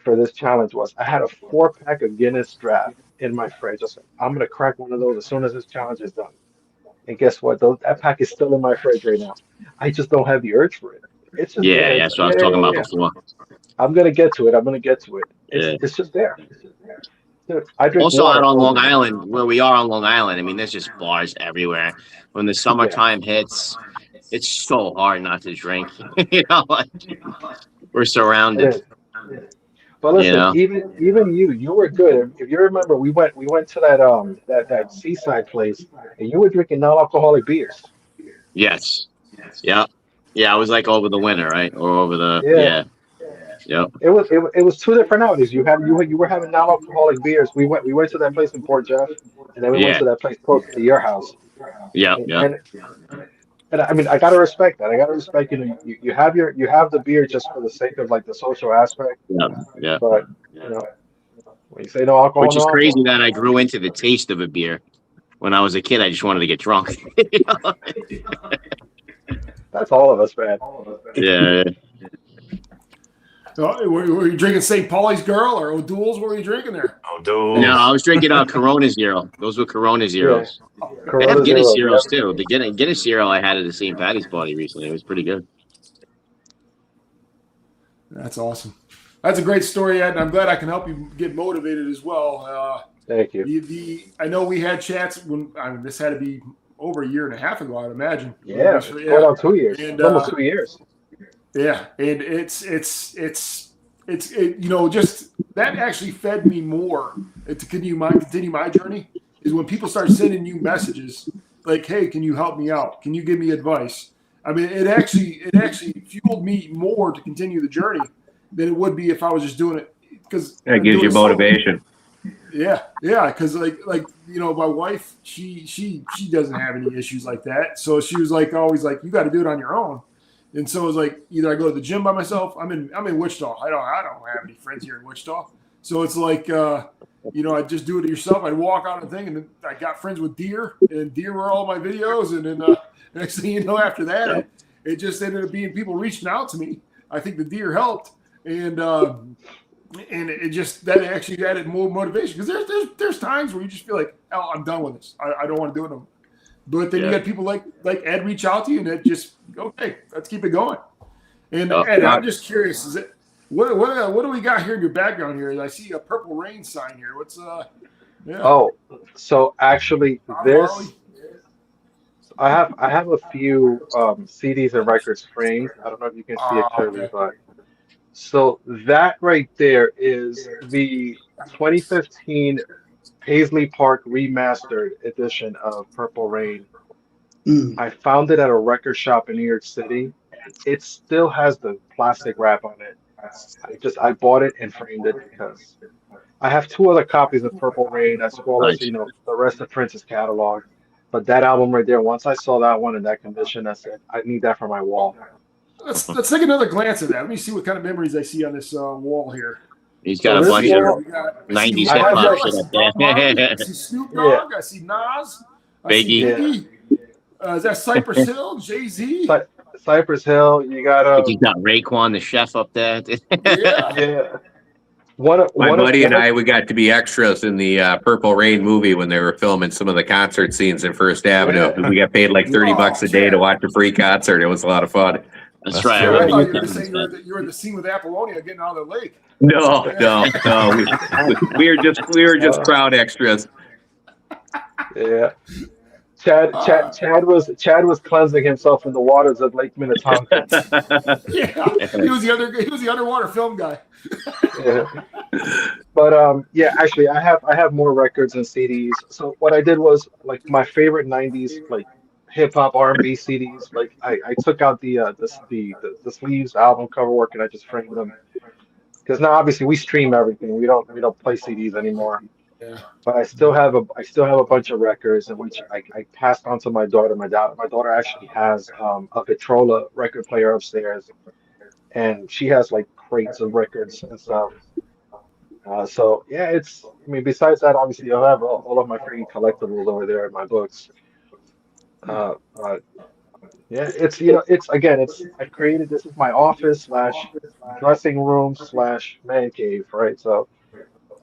for this challenge was I had a 4-pack of Guinness draft in my fridge. I said I'm gonna crack one of those as soon as this challenge is done. And guess what? That pack is still in my fridge right now. I just don't have the urge for it. It's just Yeah, there. yeah, It's that's like, what I was yeah, talking yeah, about yeah. before. I'm gonna get to it. I'm gonna get to it. It's Yeah. it's just there. Dude, I drink Also, out water on all Long day. Island, where we are on Long Island, I mean, there's just bars everywhere. When the Yeah, summertime hits, it's so hard not to drink. Like we're it surrounded. is. But You listen, know. even you were good. If you remember, we went to that seaside place, and you were drinking non-alcoholic beers. Yes. Yeah. Yeah. I was like over the winter, right? Or over the Yeah, yeah. Yep. it was two different outings. You were having non-alcoholic beers. We went to that place in Port Jeff, and then we went Yeah. to that place close to your house. Yep. And, Yep. and And I mean, I gotta respect that. I gotta respect, you have the beer just for the sake of like the social aspect, Yeah, yeah. but you know, when you say no alcohol, Which is no crazy alcohol. that I grew into the taste of a beer. When I was a kid, I just wanted to get drunk. That's all of us, man. Yeah. Were you drinking St. Pauli's Girl or O'Doul's? What were you drinking there? Oh, dude. No, I was drinking Corona Zero. Those were Corona Zeros. They have Corona Guinness Zero, Zeros yep. too. The Guinness Zero I had at the St. Patty's party recently. It was pretty good. That's awesome. That's a great story, Ed, and I'm glad I can help you get motivated as well. Thank you. I know we had chats when this had to be over a year and a half ago, I'd imagine. Yeah, it's going on 2 years. And, It's almost 2 years. Yeah, and it's just that actually fed me more to continue my journey. Is when people start sending you messages like, "Hey, can you help me out? Can you give me advice?" I mean, it actually fueled me more to continue the journey than it would be if I was just doing it because That gives you motivation. Yeah, because like my wife, she doesn't have any issues like that, so she was like always like, you got to do it on your own. And so it was like either I go to the gym by myself. I'm in Wichita. I don't have any friends here in Wichita. So it's like I just do it yourself. I'd walk out and thing, and then I got friends with deer, and deer were all my videos. And then next thing you know, after that, it just ended up being people reaching out to me. I think the deer helped, and it just that actually added more motivation because there's times where you just feel like, oh, I'm done with this. I don't want to do it no more. But then you got people like Ed reach out to you, and it just okay, let's keep it going. And Ed, I'm just curious, is it what do we got here in your background here? I see a Purple Rain sign here. What's yeah. Oh, so actually this I have a few CDs and records framed. I don't know if you can see it clearly, Okay. but so that right there is the 2015 Paisley Park remastered edition of Purple Rain. I found it at a record shop in New York City, and it still has the plastic wrap on it. I bought it and framed it because I have 2 other copies of Purple Rain as well as Nice. the rest of Prince's catalog. But that album right there, once I saw that one in that condition, I said I need that for my wall. Let's take another glance at that. Let me see what kind of memories I see on this wall here. He's got a this bunch wall- of I 90s see hip hop Lil, shit I see up there. Bob Marley, I see Snoop Dogg, I see Nas, I see Biggie. Biggie. Is that Cypress Hill, Jay-Z? Cypress Hill, you got He's got Raekwon, the chef, up there. Yeah. yeah. My buddy and I, we got to be extras in the Purple Rain movie when they were filming some of the concert scenes in First Avenue. Yeah. We got paid like $30 a day to watch a free concert. It was a lot of fun. That's right. I I remember thought you you were telling saying us that. you were in the scene with Apollonia getting out of the lake. No. We were just crowd extras. Yeah. Chad was cleansing himself in the waters of Lake Minnetonka. Yeah, he was the underwater film guy. Yeah. But yeah, actually I have more records and CDs. So what I did was like my favorite 90s like hip hop R&B CDs. Like I took out the sleeves, album cover work, and I just framed them. Because now obviously we stream everything. We don't play CDs anymore. Yeah. But I still have a bunch of records in which I passed on to my daughter. My daughter actually has a Victrola record player upstairs, and she has like crates of records and stuff. So yeah, besides that, obviously I have all of my free collectibles over there in my books. But yeah, I created this is my office / dressing room / man cave, right? So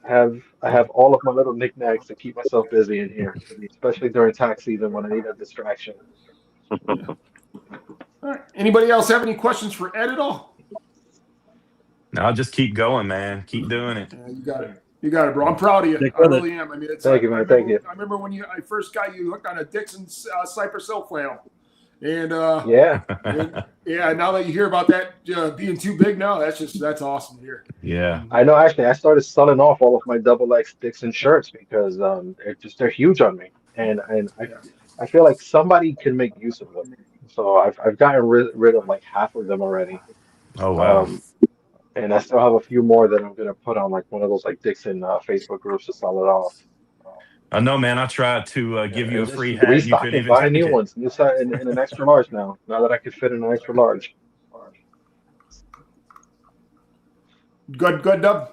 I have all of my little knickknacks to keep myself busy in here, especially during tax season when I need a distraction. All right. Anybody else have any questions for Ed at all? No, just keep going, man. Keep doing it. Yeah, you got it, bro. I'm proud of you. Stick I with really am. I mean, Thank you, man. Thank you. I remember when I first got you hooked on a Dixon Cypress Hill flannel, and Yeah. yeah. Now that you hear about that being too big, now that's awesome to hear. Yeah. I know. Actually, I started selling off all of my XX Dixon shirts because they're huge on me, and I feel like somebody can make use of them. So I've gotten rid of like half of them already. Oh, wow. And I still have a few more that I'm gonna put on like one of those like Dixon Facebook groups to sell it off. I know, man. I tried to give you a Just free hat. And you restock couldn't it, even buy take new it. ones, new size in an extra large now. Now that I can fit in an extra large. Good, Dub.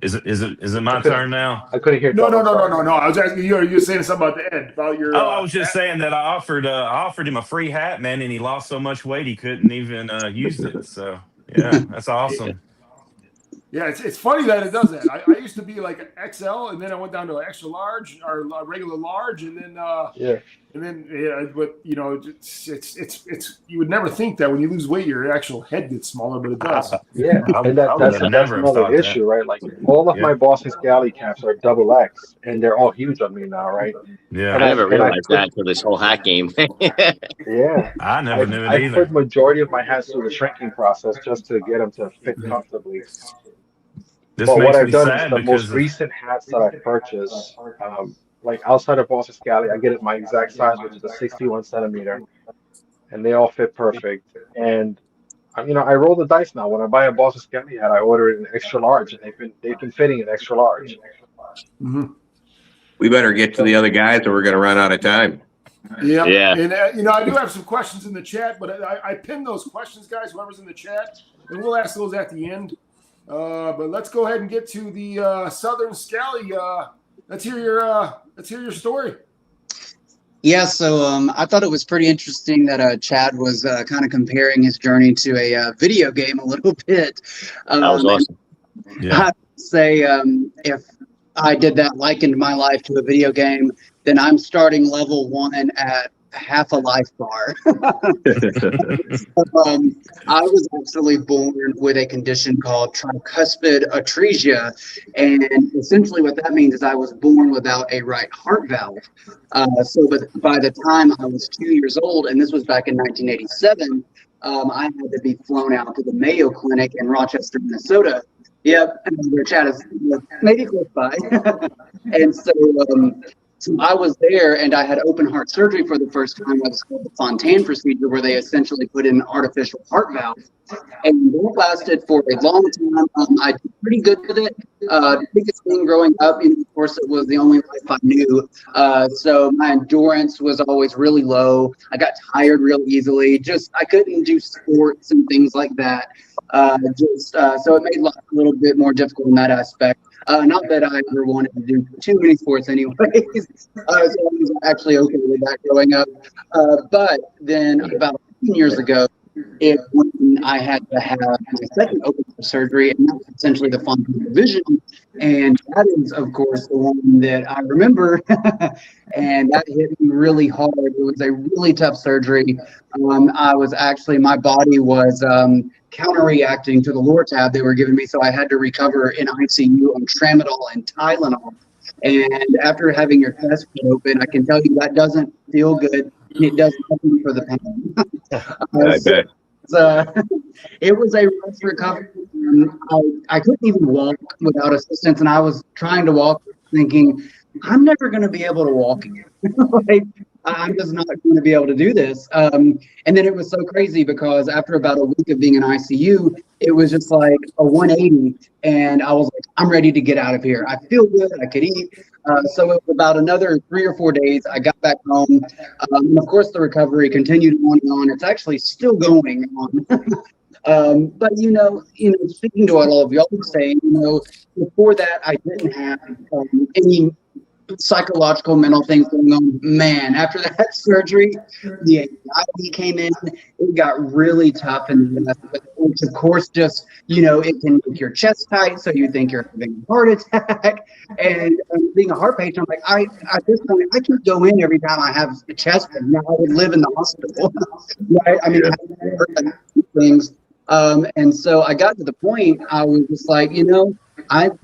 Is it my turn now? I couldn't hear. No. Dub, I'm sorry. I was asking you. You're saying something about the Ed, about your. Oh, I was just saying that I offered him a free hat, man, and he lost so much weight he couldn't even use it. So yeah, that's awesome. Yeah, it's funny that it does that. I used to be like an XL, and then I went down to an extra large or a regular large, and then but you know, it's you would never think that when you lose weight, your actual head gets smaller, but it does. Yeah, and I would have that's never have another thought that. issue, right? Like all of Yeah. my Boston Scally caps are double X, and they're all huge on me now, right? Yeah, I never And I realized put, that until this whole hat game. yeah, I never knew it I put either. majority of my hats through the shrinking process just to get them to fit comfortably. This But what makes I've me done is sad the most because of, recent hats that I've purchased, like outside of Boston Scally, I get it my exact size, which is a 61 centimeter, and they all fit perfect. And you know, I roll the dice now. When I buy a Boston Scally hat, I order it in extra large, and they've been fitting in extra large. Mm-hmm. We better get to the other guys or we're going to run out of time. Yeah. Yeah. And, you know, I do have some questions in the chat, but I pinned those questions, guys, whoever's in the chat, and we'll ask those at the end. But let's go ahead and get to the Southern Scally. Let's hear your story. Yeah, so I thought it was pretty interesting that Chad was kind of comparing his journey to a video game a little bit. That was awesome. yeah. I'd say if I did that, likened my life to a video game, then I'm starting level 1 at half a life bar. I was actually born with a condition called tricuspid atresia, and essentially what that means is I was born without a right heart valve. So by the time I was 2 years old, and this was back in 1987, I had to be flown out to the Mayo Clinic in Rochester, Minnesota. Yep, their chat is maybe close by. And so I was there, and I had open heart surgery for the first time. What's called the Fontan procedure, where they essentially put in an artificial heart valve. And that lasted for a long time. I did pretty good with it. The biggest thing growing up, of course, it was the only life I knew. So my endurance was always really low. I got tired real easily. I couldn't do sports and things like that. So it made life a little bit more difficult in that aspect. Not that I ever wanted to do too many sports anyways. So I was actually okay with that growing up. But then about 15 years ago, when I had to have my second open heart surgery, and that's essentially the Fontan revision. And that is, of course, the one that I remember. And that hit me really hard. It was a really tough surgery. My body was counter-reacting to the Lortab they were giving me, so I had to recover in ICU on Tramadol and Tylenol. And after having your chest cut open, I can tell you that doesn't feel good. It does nothing for the pain. I bet. It was a rough recovery. I couldn't even walk without assistance, and I was trying to walk thinking, I'm never going to be able to walk again. Like, I'm just not going to be able to do this. And then it was so crazy because after about a week of being in ICU, it was just like a 180. And I was like, I'm ready to get out of here. I feel good. I could eat. So it was about another 3 or 4 days. I got back home. And of course, the recovery continued on and on. It's actually still going on. But, speaking to what all of y'all were saying, before that, I didn't have any psychological, mental things going on. Man, after that surgery, the anxiety came in. It got really tough, which of course just, it can make your chest tight, so you think you're having a heart attack. And being a heart patient, I'm like, at this point, I can go in every time I have a chest pain. Now I would live in the hospital. Right? I mean, I heard things. And so I got to the point, I was just like,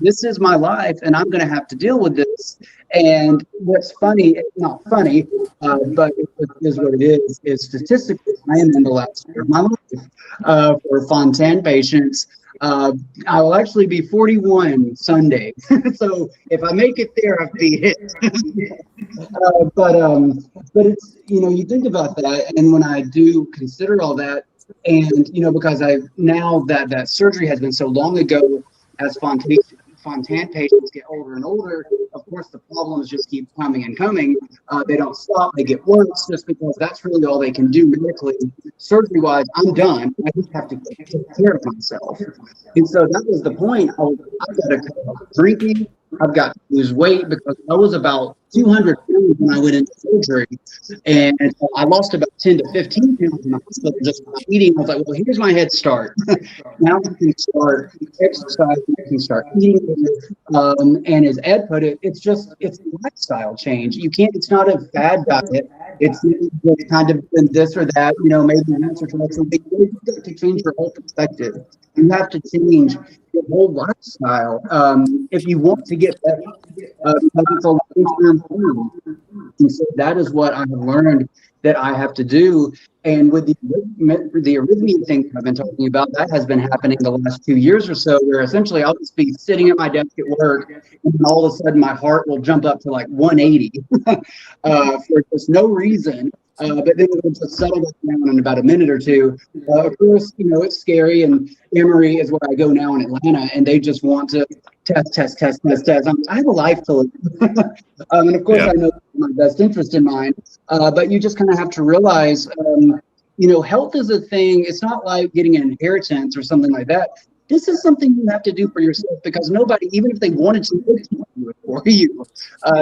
this is my life, and I'm going to have to deal with this. And what's funny, it's not funny, but it is what it is statistically, I am in the last year of my life. For Fontan patients, I will actually be 41 Sunday. So if I make it there, I'll be hit. But it's, you think about that, and when I do consider all that, and, because now that surgery has been so long ago, as Fontan patients get older and older, of course, the problems just keep coming and coming. They don't stop. They get worse just because that's really all they can do medically. Surgery-wise, I'm done. I just have to take care of myself. And so that was the point. I've got to cut drinking. I've got to lose weight because I was about 200 pounds when I went into surgery. And I lost about 10 to 15 pounds in the hospital just by eating. I was like, well, here's my head start. Now I can start exercising. I can start eating. And as Ed put it, it's a lifestyle change. It's not a fad diet. It's kind of been this or that, maybe once or twice a week. You've got to change your whole perspective. You have to change your whole lifestyle if you want to get better. Because it's a long-term thing. And so that is what I have learned that I have to do. And with the arrhythmia thing I've been talking about, that has been happening the last 2 years or so, where essentially I'll just be sitting at my desk at work, and then all of a sudden my heart will jump up to like 180 for just no reason. But then it'll just settle down in about a minute or two. Of course, it's scary. And Emory is where I go now in Atlanta, and they just want to test. I have a life to live. And of course, I know my best interest in mind. But you just kind of have to realize, health is a thing. It's not like getting an inheritance or something like that. This is something you have to do for yourself because nobody, even if they wanted to do it for you,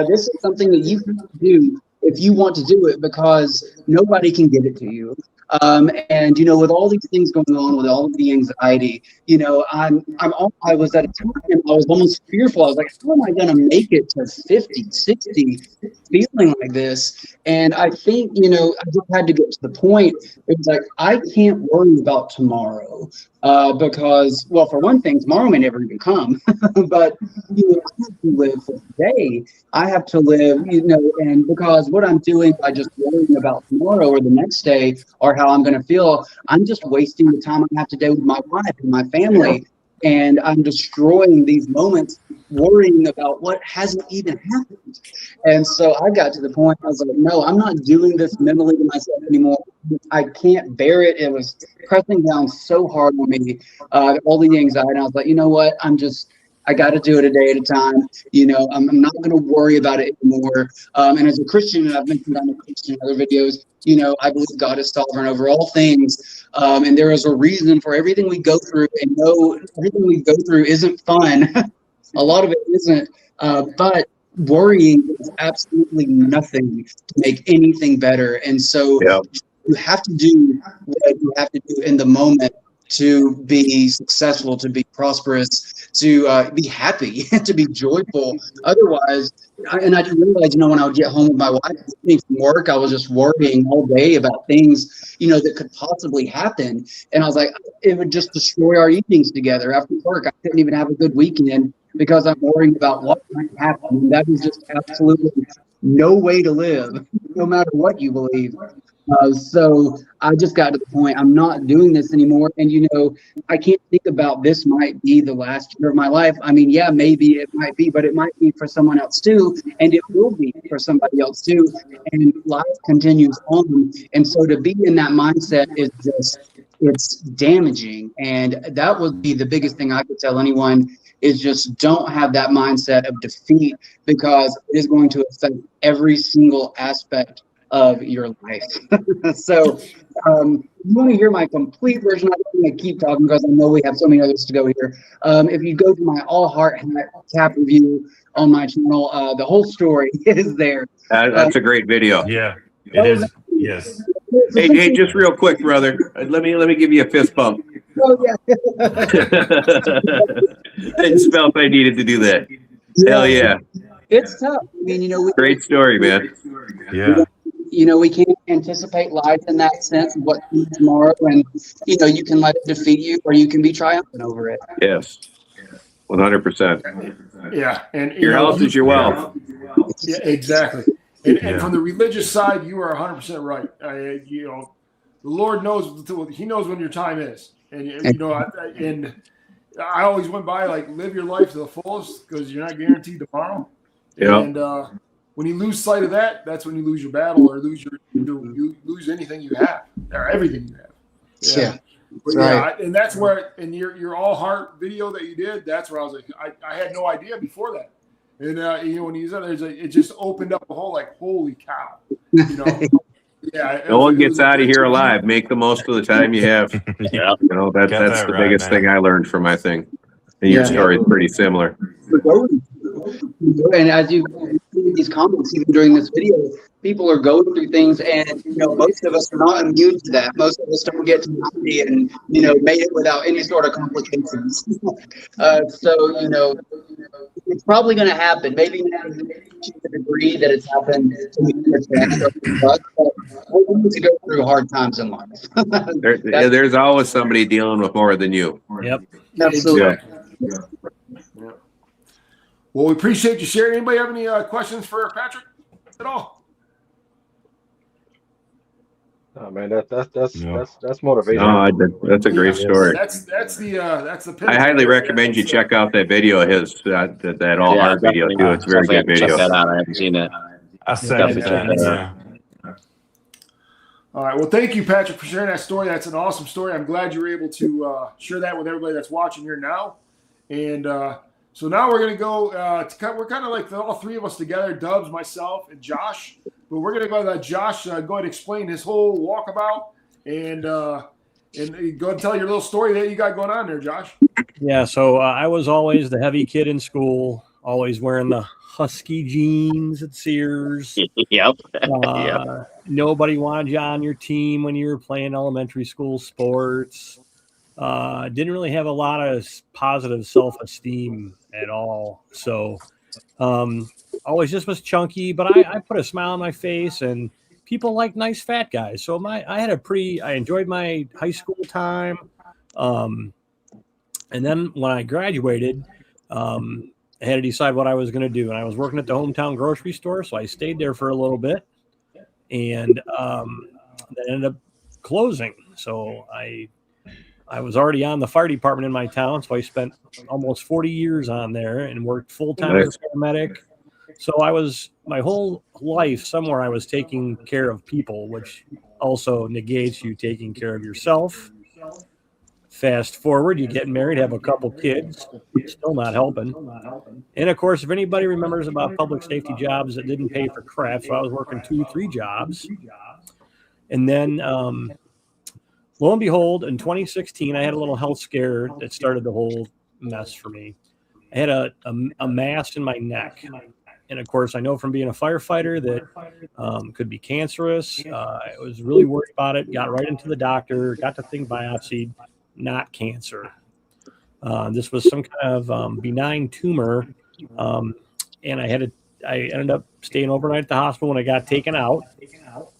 this is something that you have to do if you want to do it, because nobody can give it to you. And with all these things going on, with all of the anxiety, I was at a time I was almost fearful. I was like, how am I going to make it to 50, 60, feeling like this? And I think, I just had to get to the point. It was like, I can't worry about tomorrow because, well, for one thing, tomorrow may never even come. But, I have to live for today. I have to live, and because what I'm doing by just worrying about tomorrow or the next day or how I'm going to feel, I'm just wasting the time I have today with my wife and my family. And I'm destroying these moments worrying about what hasn't even happened. And so I got to the point, I was like, no, I'm not doing this mentally to myself anymore. I can't bear it. It was pressing down so hard on me, all the anxiety. I was like, you know what? I got to do it a day at a time. I'm not going to worry about it anymore. And as a Christian, and I've mentioned I'm a Christian in other videos, I believe God is sovereign over all things. And there is a reason for everything we go through. And no, everything we go through isn't fun. A lot of it isn't. But worrying is absolutely nothing to make anything better. And so you have to do what you have to do in the moment to be successful, to be prosperous, to be happy, to be joyful. Otherwise, and I didn't realize, when I would get home with my wife from work, I was just worrying all day about things, that could possibly happen. And I was like, it would just destroy our evenings together after work. I couldn't even have a good weekend because I'm worrying about what might happen. And that is just absolutely no way to live, no matter what you believe. So I just got to the point, I'm not doing this anymore. And, I can't think about this might be the last year of my life. I mean, yeah, maybe it might be, but it might be for someone else too. And it will be for somebody else too. And life continues on. And so to be in that mindset is it's damaging. And that would be the biggest thing I could tell anyone is just don't have that mindset of defeat, because it is going to affect every single aspect of your life. So you want to hear my complete version? I'm going to keep talking because I know we have so many others to go here. If you go to my All Heart Cap review on my channel, the whole story is there. That's a great video. Yeah, it is. Yes. Hey, just real quick, brother. Let me give you a fist bump. Oh, yeah. I just felt I needed to do that. Hell yeah. It's tough. I mean, Great story, man. Yeah. We can't anticipate life in that sense of what comes tomorrow, and you can let it defeat you, or you can be triumphant over it. Yes, 100%. Yeah, and Your health is your wealth. Yeah, exactly. And from the religious side, you are 100% right. The Lord knows; He knows when your time is, and and I always went by like live your life to the fullest because you're not guaranteed tomorrow. Yeah. And when you lose sight of that, that's when you lose your battle or you lose anything you have or everything you have. Yeah. But right. And that's where in your All Heart video that you did, that's where I was like, I had no idea before that. And when he's out there, it just opened up a whole like, holy cow, you know. Yeah, No one gets out of here alive. Make the most of the time you have. Yeah. You know, Got that's that the right, biggest man. thing I learned from my thing. And your Yeah. story is pretty similar. And as you see these comments, even during this video, people are going through things, and most of us are not immune to that. Most of us don't get to 90 and made it without any sort of complications. So it's probably going to happen. Maybe not to the degree that it's happened to me and but we need to go through hard times in life. There's always somebody dealing with more than you. Yep. Absolutely. Yeah. Well, we appreciate you sharing. Anybody have any questions for Patrick at all? Oh man, that's No. motivation. No, that's a great story. That's the pinnacle. I highly recommend you check out that video of his, that all hard video too. It's a very good Check video. that out. I haven't seen that. I second Definitely that. Yeah. All right. Well, thank you, Patrick, for sharing that story. That's an awesome story. I'm glad you were able to share that with everybody that's watching here now. And so now we're going to go we're kind of like all three of us together, Dubs, myself, and Josh. But we're going to go let Josh go ahead and explain his whole walkabout and go ahead and tell your little story that you got going on there, Josh. Yeah, so I was always the heavy kid in school, always wearing the husky jeans at Sears. Yep. Nobody wanted you on your team when you were playing elementary school sports. Didn't really have a lot of positive self-esteem at all. So always just was chunky, but I put a smile on my face, and people like nice fat guys. So I enjoyed my high school time. And then when I graduated, I had to decide what I was going to do. And I was working at the hometown grocery store, so I stayed there for a little bit, and that ended up closing. So I was already on the fire department in my town, so I spent almost 40 years on there and worked full-time as a paramedic. So my whole life somewhere I was taking care of people, which also negates you taking care of yourself. Fast forward, you get married, have a couple kids, still not helping. And of course, if anybody remembers about public safety jobs that didn't pay for crap, so I was working 2-3 jobs. And then lo and behold, in 2016, I had a little health scare that started the whole mess for me. I had a mass in my neck. And of course, I know from being a firefighter that could be cancerous. I was really worried about it, got right into the doctor, got the thing biopsied, not cancer. This was some kind of benign tumor. And I ended up staying overnight at the hospital when I got taken out.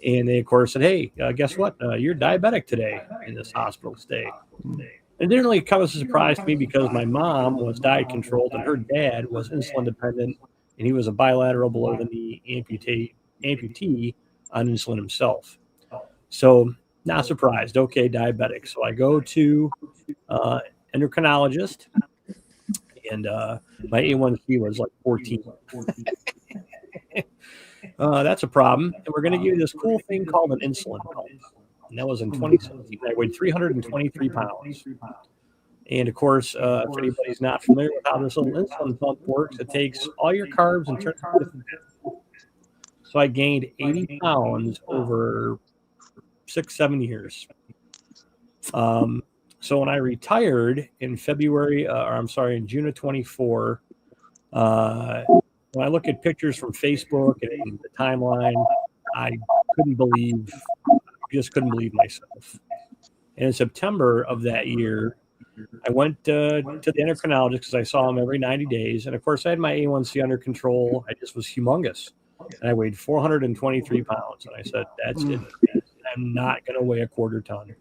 And they, of course, said, hey, guess what? You're diabetic today in this hospital stay. It didn't really come as a surprise to me because my mom was diet controlled and her dad was insulin dependent, and he was a bilateral below the knee amputee on insulin himself. So not surprised. Okay, diabetic. So I go to endocrinologist, and my A1C was like 14. That's a problem. And we're going to give you this cool thing called an insulin pump. And that was in 2017. I weighed 323 pounds. And of course, if anybody's not familiar with how this little insulin pump works, it takes all your carbs and turns them into fat. So I gained 80 pounds over 6-7 years. So when I retired in in June of 24, when I look at pictures from Facebook and the timeline, I just couldn't believe myself. And in September of that year, I went to the endocrinologist because I saw him every 90 days. And of course, I had my A1C under control. I just was humongous. And I weighed 423 pounds. And I said, that's it. I'm not going to weigh a quarter ton.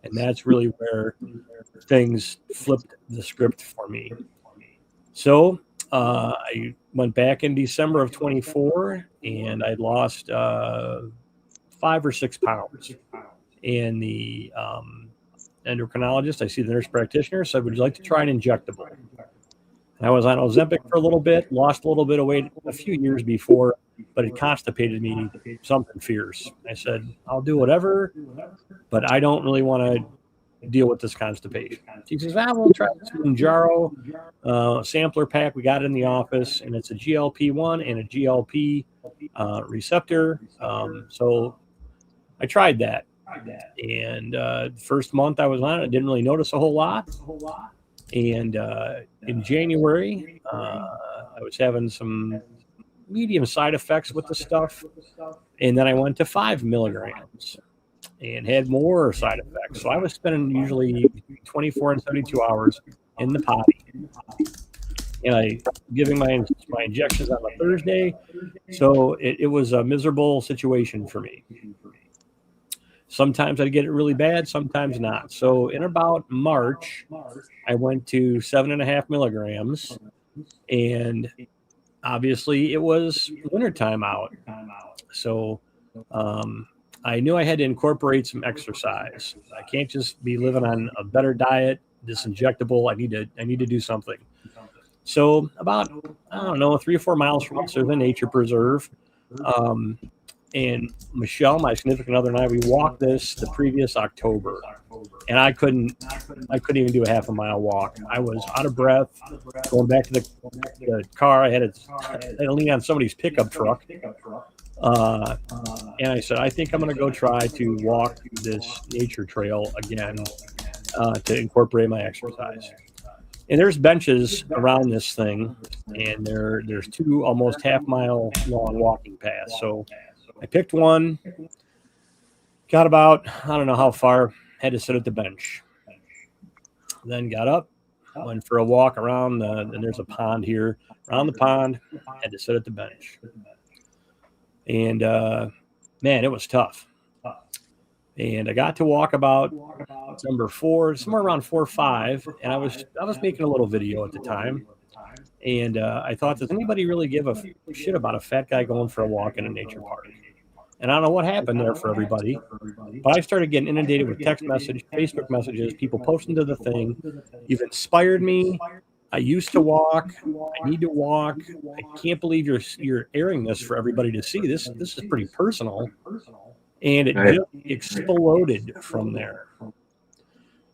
And that's really where things flipped the script for me. So I went back in December of 24, and I lost 5 or 6 pounds. And the endocrinologist, I see the nurse practitioner, said, would you like to try an injectable? And I was on Ozempic for a little bit, lost a little bit of weight a few years before, but it constipated me something fierce. I said, I'll do whatever, but I don't really want to deal with this constipation. She says, we'll try this Mounjaro sampler pack. We got it in the office, and it's a GLP-1 and a GLP receptor. So I tried that. And first month I was on it, I didn't really notice a whole lot. And in January, I was having some medium side effects with the stuff. And then I went to 5 milligrams and had more side effects. So I was spending usually 24 and 72 hours in the potty. And I giving my injections on a Thursday. So it was a miserable situation for me. Sometimes I'd get it really bad, sometimes not. So in about March, I went to 7.5 milligrams, and obviously it was wintertime out. So I knew I had to incorporate some exercise. I can't just be living on a better diet, this injectable. I need to do something. So about, 3 or 4 miles from us, there's a nature preserve. And Michelle, my significant other, and I, we walked this the previous October, and I couldn't even do a half a mile walk. I was out of breath. Going back to the car, I had to lean on somebody's pickup truck, and I said, I think I'm going to go try to walk this nature trail again to incorporate my exercise. And there's benches around this thing, and there's 2 almost half-mile long walking paths. So I picked one, got about, I don't know how far, had to sit at the bench. Then got up, went for a walk around, and there's a pond here. Around the pond, had to sit at the bench. And, man, it was tough. And I got to walk about number 4, somewhere around 4 or 5, and I was making a little video at the time. And I thought, does anybody really give a shit about a fat guy going for a walk in a nature park? And I don't know what happened there for everybody, but I started getting inundated with text message, Facebook messages, people posting to the thing. You've inspired me. I used to walk. I need to walk. I can't believe you're airing this for everybody to see. This is pretty personal. And it just exploded from there.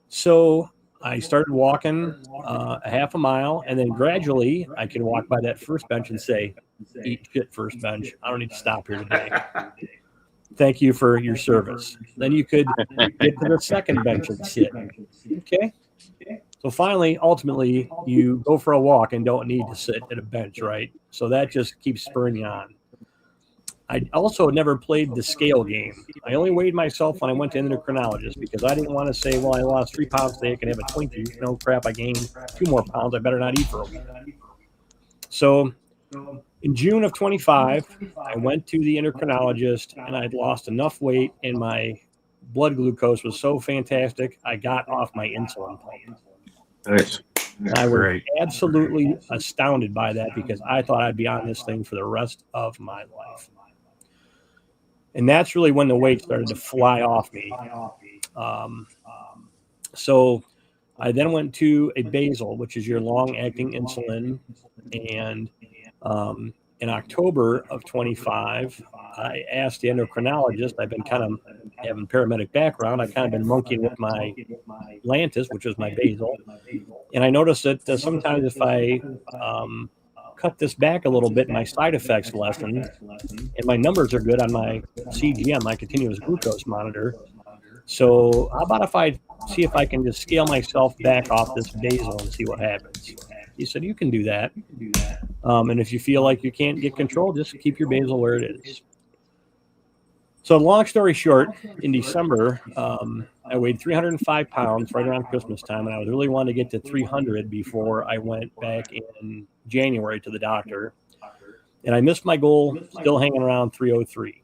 So I started walking a half a mile, and then gradually I can walk by that first bench and say, eat shit, first bench. I don't need to stop here today. Thank you for your service. Then you could get to the second bench and sit. Okay. So finally, ultimately, you go for a walk and don't need to sit at a bench, right? So that just keeps spurring you on. I also never played the scale game. I only weighed myself when I went to endocrinologist because I didn't want to say, well, I lost 3 pounds today, I can have a Twinkie. No crap, I gained 2 more pounds. I better not eat for a week. So in June of 25, I went to the endocrinologist, and I'd lost enough weight, and my blood glucose was so fantastic, I got off my insulin pump. Nice. I was absolutely astounded by that because I thought I'd be on this thing for the rest of my life. And that's really when the weight started to fly off me. So I then went to a basal, which is your long-acting insulin. And in October of 25, I asked the endocrinologist, I've been kind of having paramedic background. I've kind of been monkeying with my Lantus, which was my basal. And I noticed that sometimes if I cut this back a little bit, my side effects lessen, and my numbers are good on my CGM, my continuous glucose monitor. So how about if I see if I can just scale myself back off this basal and see what happens? He said, you can do that. And if you feel like you can't get control, just keep your basal where it is. So long story short, in December, I weighed 305 pounds right around Christmas time, and I was really wanting to get to 300 before I went back in January to the doctor. And I missed my goal, still hanging around 303.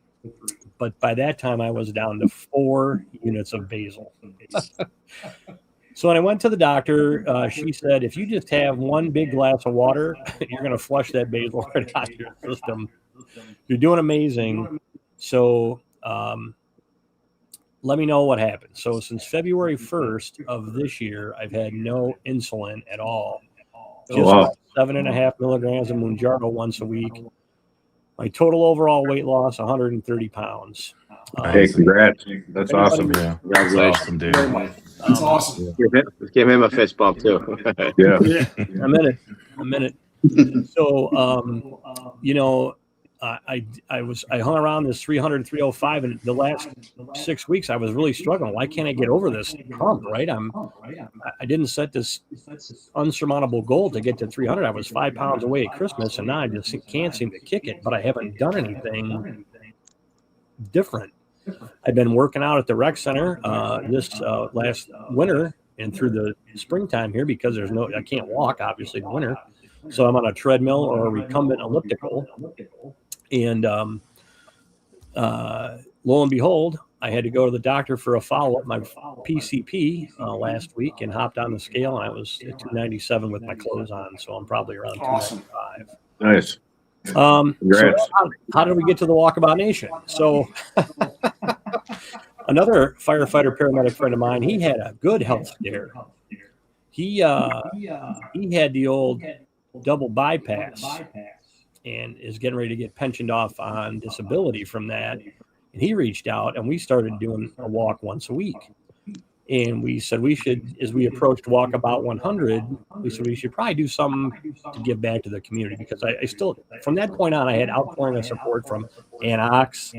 But by that time, I was down to 4 units of basal. So when I went to the doctor, she said, if you just have 1 big glass of water, you're going to flush that basal right out of your system. You're doing amazing. So let me know what happens. So since February 1st of this year, I've had no insulin at all. Just 7.5 milligrams of Mounjaro once a week. My total overall weight loss, 130 pounds. Hey, congrats. That's awesome. Yeah, that's awesome, dude. That's awesome. Give him a fist bump too. Yeah. Yeah. I'm in it. So, I hung around this 300, 305, and the last 6 weeks I was really struggling. Why can't I get over this hump? Right? I didn't set this unsurmountable goal to get to 300. I was 5 pounds away at Christmas, and now I just can't seem to kick it. But I haven't done anything different. I've been working out at the rec center this last winter and through the springtime here because I can't walk obviously in the winter. So I'm on a treadmill or a recumbent elliptical. And lo and behold, I had to go to the doctor for a follow-up, my PCP last week, and hopped on the scale, and I was at 297 with my clothes on. So I'm probably around 295. Nice. So how did we get to the Walkabout Nation? So another firefighter paramedic friend of mine, he had a good health scare. He had the old double bypass and is getting ready to get pensioned off on disability from that. And he reached out and we started doing a walk once a week. And we said we should, as we approached Walkabout 100, we said we should probably do something to give back to the community because I still, from that point on, I had outpouring of support from Anox,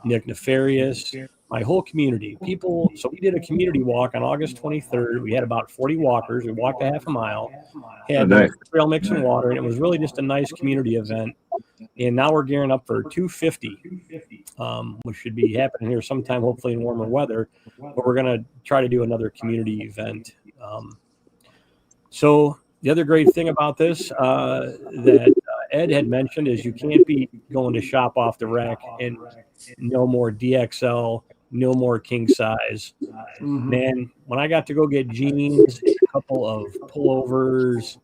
Nick Nefarious, my whole community. People, so we did a community walk on August 23rd. We had about 40 walkers. We walked a half a mile, had trail mix and water, and it was really just a nice community event. And now we're gearing up for 250, which should be happening here sometime, hopefully in warmer weather. But we're going to try to do another community event. So the other great thing about this that Ed had mentioned is you can't be going to shop off the rack and no more DXL, no more king size. Man, when I got to go get jeans, a couple of pullovers,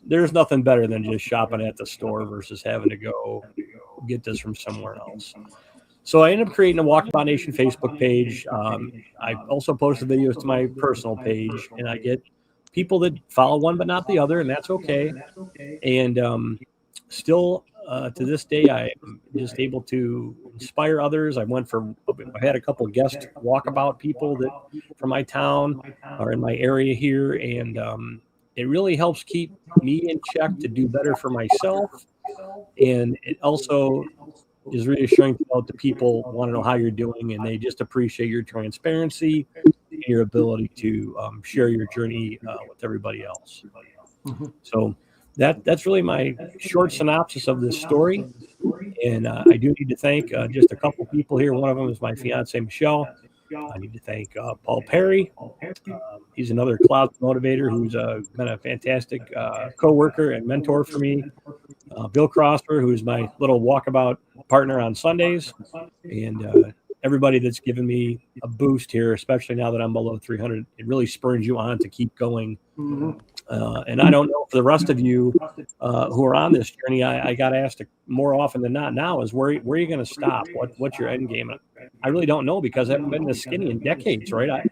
there's nothing better than just shopping at the store versus having to go get this from somewhere else. So I ended up creating a Walkabout Nation Facebook page. I also posted videos to my personal page, and I get people that follow one but not the other, and that's okay. And still to this day, I'm just able to inspire others. I had a couple of guest walkabout people that from my town or in my area here, and it really helps keep me in check to do better for myself. And it also is reassuring to know that people want to know how you're doing, and they just appreciate your transparency and your ability to share your journey with everybody else. So that's really my short synopsis of this story. And I do need to thank just a couple people here. One of them is my fiance, Michelle. I need to thank Paul Perry. He's another cloud motivator who's been a fantastic co-worker and mentor for me. Bill Crosser, who's my little walkabout partner on Sundays. And everybody that's given me a boost here, especially now that I'm below 300. It really spurs you on to keep going. And I don't know for the rest of you who are on this journey, I got asked more often than not now is where are you going to stop? What's your end game? I really don't know because I haven't been this skinny in decades, right?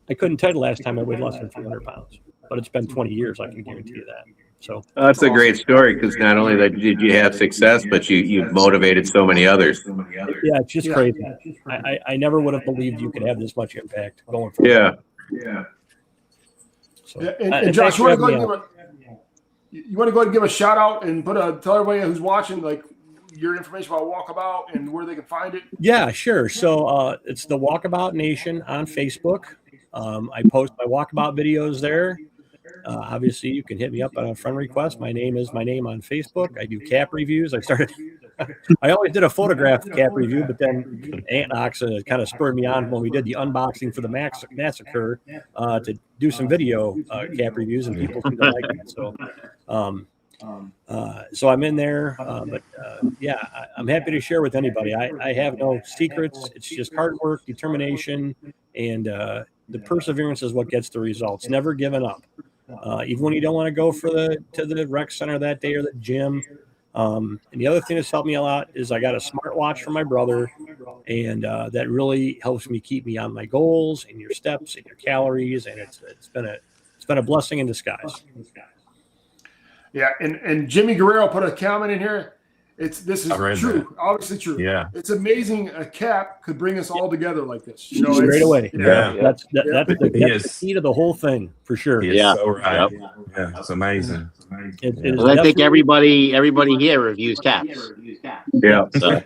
I couldn't tell you the last time I weighed less than 300 pounds, but it's been 20 years. I can guarantee you that. So that's a great story because not only did you have success, but you motivated so many others. Yeah, it's just crazy. I never would have believed you could have this much impact going forward. Yeah. So, and Josh, you want to go ahead and give a shout out and tell everybody who's watching like your information about Walkabout and where they can find it? Yeah, sure. So it's the Walkabout Nation on Facebook. I post my walkabout videos there. Obviously, you can hit me up on a friend request. My name is my name on Facebook. I do cap reviews. I always did a photograph cap review, but then Anox kind of spurred me on when we did the unboxing for the massacre to do some video cap reviews, and people seem to like it. So I'm in there, but I'm happy to share with anybody. I have no secrets. It's just hard work, determination, and the perseverance is what gets the results. Never giving up. Even when you don't want to go to the rec center that day or the gym. And the other thing that's helped me a lot is I got a smartwatch from my brother, and that really helps me keep me on my goals and your steps and your calories, and it's been a blessing in disguise. Yeah, and Jimmy Guerrero put a comment in here. This is I read true, that. obviously true. Yeah. It's amazing a cap could bring us all together like this. Straight away. Yeah. That's the Yes. key to the whole thing for sure. He is Yeah. so right. Yep. Yeah, it's amazing. It is And I think definitely- everybody here reviews caps. Yeah. So.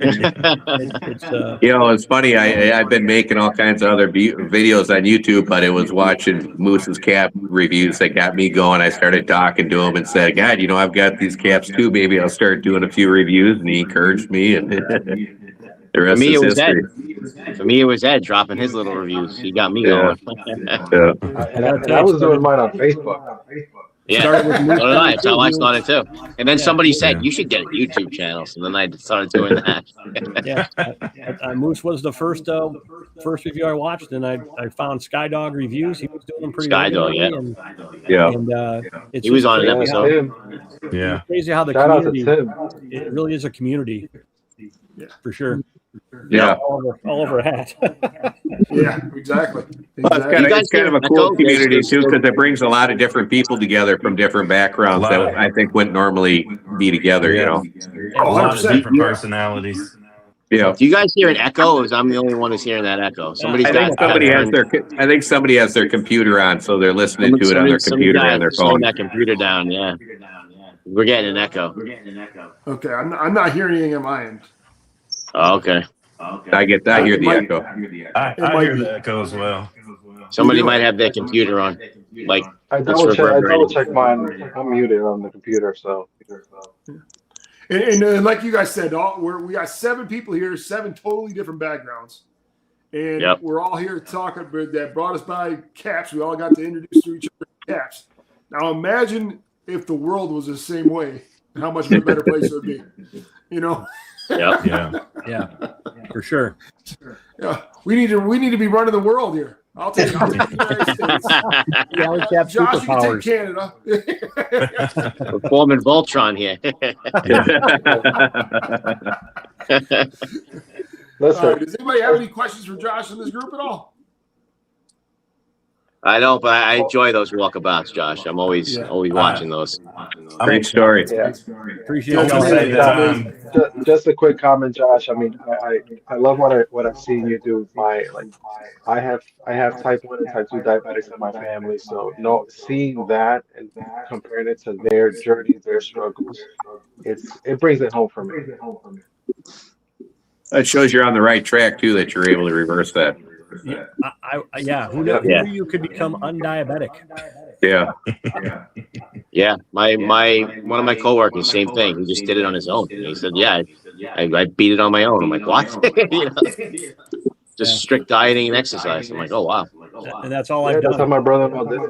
It's funny. I've been making all kinds of other videos on YouTube, but it was watching Moose's cap reviews that got me going. I started talking to him and said, "God, I've got these caps too. Maybe I'll start doing a few reviews." And he encouraged me, and the rest is history. For me, it was Ed dropping his little reviews. He got me going. Yeah. And I was doing mine on Facebook. Yeah, Started with Moose so did I. That's how I too. started too. And then somebody said, Yeah. "You should get a YouTube channel." So then I started doing that. Yeah, Moose was the first review I watched, and I found Skydog reviews. He was doing them pretty Skydog, regularly, Yeah. and it's He was just on an crazy episode. how- Yeah. Crazy how the Shout out to community. Tim. It really is a community, for sure. Yeah. All over a hat. Yeah, exactly. Well, it's kind of a cool community too, because it brings a lot of different people together from different backgrounds that I think wouldn't normally be together. A lot of 100%. different personalities. Yeah. Do you guys hear an echo, or is I'm the only one who's hearing that echo? Somebody's I got think somebody has their computer on, so they're listening to it on their computer and their phone. that computer down. Yeah, we're getting an echo. Okay, I'm not hearing anything on my end. Oh, okay. I hear the echo. I might hear be. the echo as well. Somebody might have their computer on. Like I it's double reverberating. check mine. I'm muted on the computer, so. And like you guys said, we got 7 people here, 7 totally different backgrounds. And Yep. we're all here talking that brought us by caps. We all got to introduce to each other caps. Now imagine if the world was the same way, how much of a better place it would be. Yep. Yeah, for sure. Yeah, we need to be running the world here. I'll take the United States. Yeah, we have Josh, you can take superpowers. Canada. We're forming Voltron here. Listen, All right, does anybody have any questions for Josh in this group at all? I don't, but I enjoy those walkabouts, Josh. I'm always watching those. Great story. yeah. Appreciate I'm y'all. gonna say that, Just a quick comment, Josh. I mean, I love what I've seen you do. I have type 1 and type 2 diabetics in my family, so seeing that and comparing it to their journeys, their struggles, it brings it home for me. That shows you're on the right track too, that you're able to reverse that. Who knew you could become undiabetic? Yeah. Yeah, my one of my coworkers, same thing. He just did it on his own. He said, "Yeah, I beat it on my own." I'm like, "What?" Just strict dieting and exercise. I'm like, "Oh wow." And that's all Yeah, I've that's how done. my brother-in-law did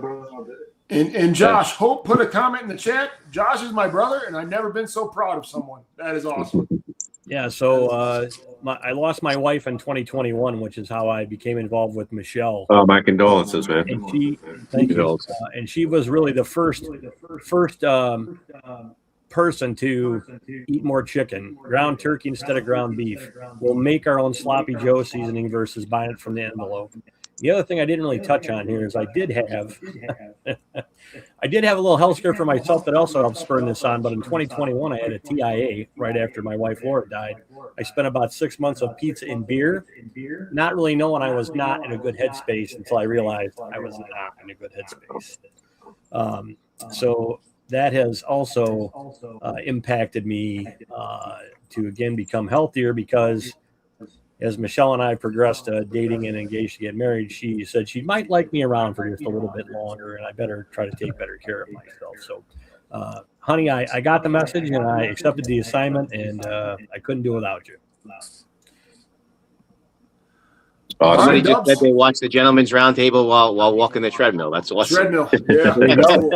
it. And Josh, Hope put a comment in the chat. Josh is my brother, and I've never been so proud of someone. That is awesome. Yeah, so I lost my wife in 2021, which is how I became involved with Michelle. Oh, my condolences, man. And thank you. And she was really the first person to eat more chicken, ground turkey instead of ground beef. We'll make our own sloppy Joe seasoning versus buying it from the envelope. The other thing I didn't really touch on here is I did have a little health scare for myself that also helped spur this on. But in 2021, I had a TIA right after my wife Laura died. I spent about 6 months of pizza and beer, not really knowing I was not in a good headspace until I realized I was not in a good headspace. So that has also impacted me to again become healthier, because as Michelle and I progressed dating and engaged to get married, she said she might like me around for just a little bit longer, and I better try to take better care of myself. So, honey, I got the message and I accepted the assignment, and I couldn't do without you. Somebody Right, just Dubs. said they watched the Gentleman's Roundtable while walking the treadmill. That's awesome. Treadmill. Yeah. There you go.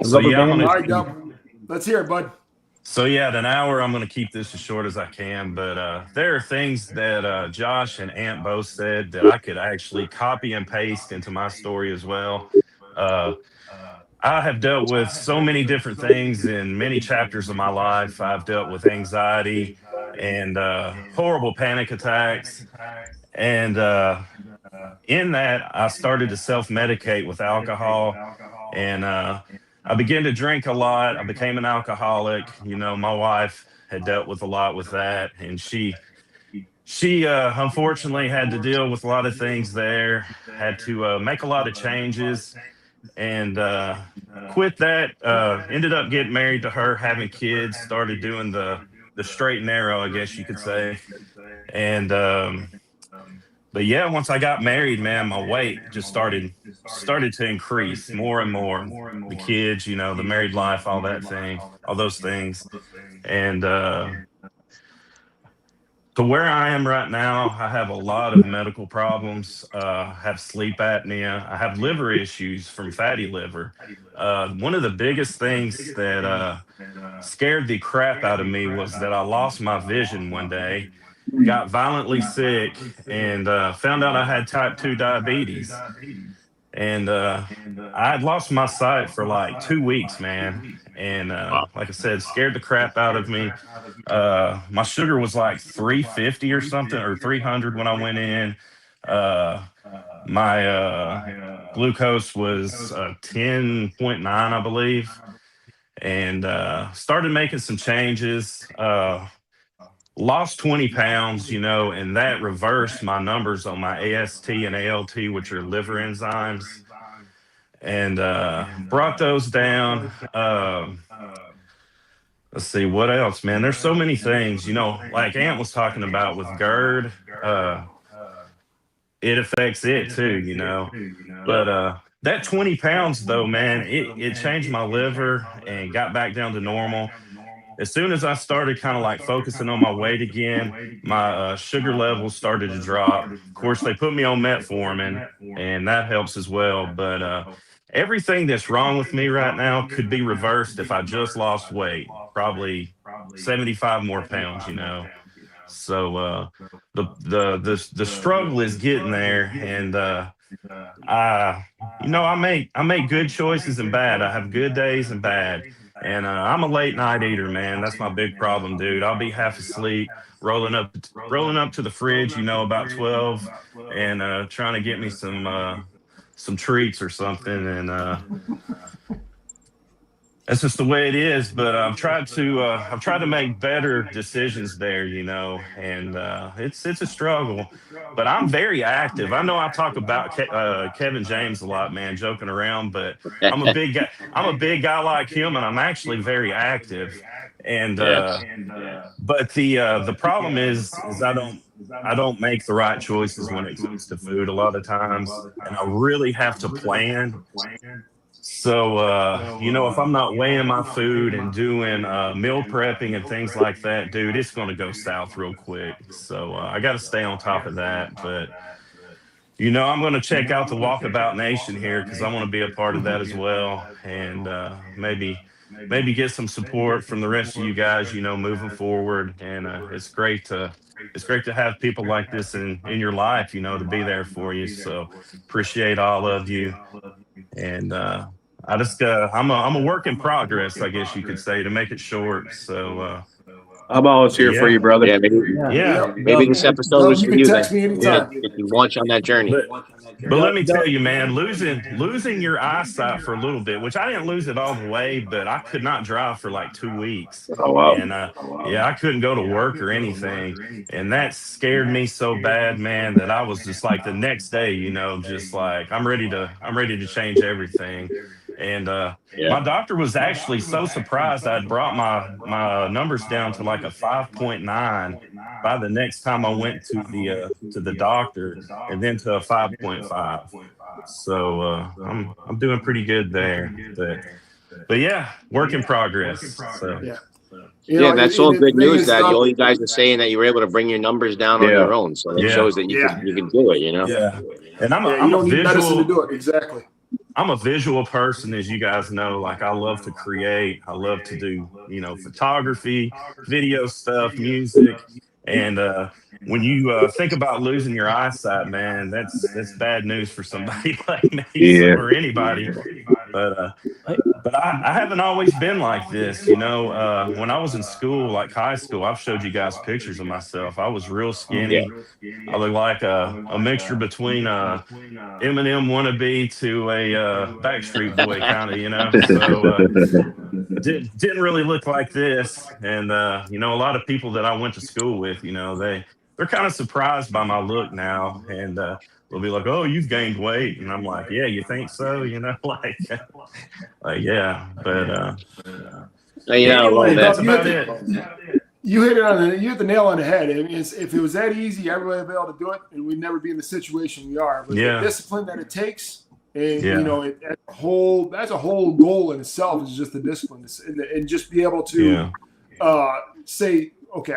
So yeah, I'm All gonna, right, Dub. Let's hear it, bud. So yeah, at an hour, I'm going to keep this as short as I can. But there are things that Josh and Ant both said that I could actually copy and paste into my story as well. I have dealt with so many different things in many chapters of my life. I've dealt with anxiety and horrible panic attacks. And in that, I started to self-medicate with alcohol. And I began to drink a lot. I became an alcoholic. You know, my wife had dealt with a lot with that, and she unfortunately had to deal with a lot of things there. Had to make a lot of changes, and quit that. Ended up getting married to her, having kids, started doing the straight and narrow, I guess you could say. And but yeah, once I got married, man, my weight just started to increase more and more. The kids, you know, the married life, all that thing, all those things. And to where I am right now, I have a lot of medical problems. I have sleep apnea. I have liver issues from fatty liver. One of the biggest things that scared the crap out of me was that I lost my vision one day, got violently sick, and found out I had type 2 diabetes. And I had lost my sight for like 2 weeks, man. And like I said, scared the crap out of me. My sugar was like 350 or something, or 300 when I went in. My glucose was 10.9, I believe. And started making some changes. Lost 20 pounds, you know, and that reversed my numbers on my AST and ALT, which are liver enzymes, and brought those down. Let's see what else, man. There's so many things, you know, like Ant was talking about with GERD. It affects it too, you know. But that 20 pounds, though, man, it changed my liver and got back down to normal. As soon as I started kind of like focusing on my weight again, my sugar levels started to drop. Of course, they put me on metformin, and that helps as well. But everything that's wrong with me right now could be reversed if I just lost weight, probably 75 more pounds, you know. So the struggle is getting there, and I make good choices and bad. I have good days and bad. And I'm a late night eater, man. That's my big problem, dude. I'll be half asleep, rolling up to the fridge, you know, about 12, and trying to get me some treats or something. And that's just the way it is. But I've tried to make better decisions there, you know, and it's a struggle. But I'm very active. I know I talk about Kevin James a lot, man, joking around, but I'm a big guy. I'm a big guy like him, and I'm actually very active. And but the problem is I don't make the right choices when it comes to food a lot of times, and I really have to plan. So, you know, if I'm not weighing my food and doing meal prepping and things like that, dude, it's going to go south real quick. So I got to stay on top of that. But, you know, I'm going to check out the Walkabout Nation here because I want to be a part of that as well. And maybe get some support from the rest of you guys, you know, moving forward. And it's great to have people like this in your life, you know, to be there for you. So appreciate all of you. And I just I'm a work in progress, I guess you could say, to make it short. So I'm always here for you, brother. Yeah, maybe this episode was You for can you text then. me anytime. Get you launch on that journey. But let me tell you, man, losing your eyesight for a little bit, which I didn't lose it all the way, but I could not drive for like 2 weeks. Oh, wow. And yeah, I couldn't go to work or anything. And that scared me so bad, man, that I was just like the next day, you know, just like I'm ready to change everything. And my doctor was actually so surprised I'd brought my numbers down to like a 5.9 by the next time I went to the doctor, and then to a 5.5. So I'm doing pretty good there. But yeah, work in progress. So. Yeah, that's all good news that all you guys are saying that you were able to bring your numbers down on your own. So it shows that you can do it, you know? Yeah. And I'm you don't a need medicine visual to do it. Exactly. I'm a visual person, as you guys know. Like, I love to create. I love to do, you know, photography, video stuff, music. And when you think about losing your eyesight, man, that's bad news for somebody like me or anybody. But I haven't always been like this, you know. When I was in school, like high school, I've showed you guys pictures of myself. I was real Yeah. skinny. I looked like a mixture between Eminem wannabe to a Backstreet Boy kind of, you know. So didn't really look like this. And you know, a lot of people that I went to school with, you know, they're kind of surprised by my look now, and they'll be like, "Oh, you've gained weight," and I'm like, "Yeah, you think so?" You know, like yeah. But You know, anyway, that's you about hit it. you hit the nail on the head. I mean, if it was that easy, everybody would be able to do it, and we'd never be in the situation we are. But Yeah. the discipline that it takes, and Yeah. you know, that's a whole goal in itself is just the discipline, and just be able to say, okay,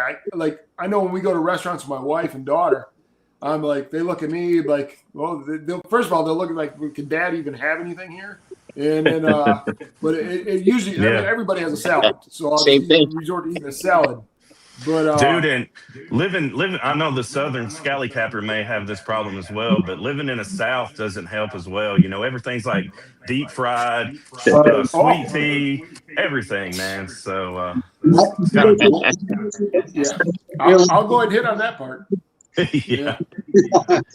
I know when we go to restaurants with my wife and daughter, I'm like, they look at me like, well, first of all, they'll look at like, can Dad even have anything here? And then, but it usually everybody has a salad, so I'll Same thing. resort to eating a salad. But Dude, and living. I know the Southern Scally Capper may have this problem as well, but living in the South doesn't help as well. You know, everything's like deep fried, sweet tea, everything, man. So it's kind of yeah, I'll go ahead and hit on that part. yeah.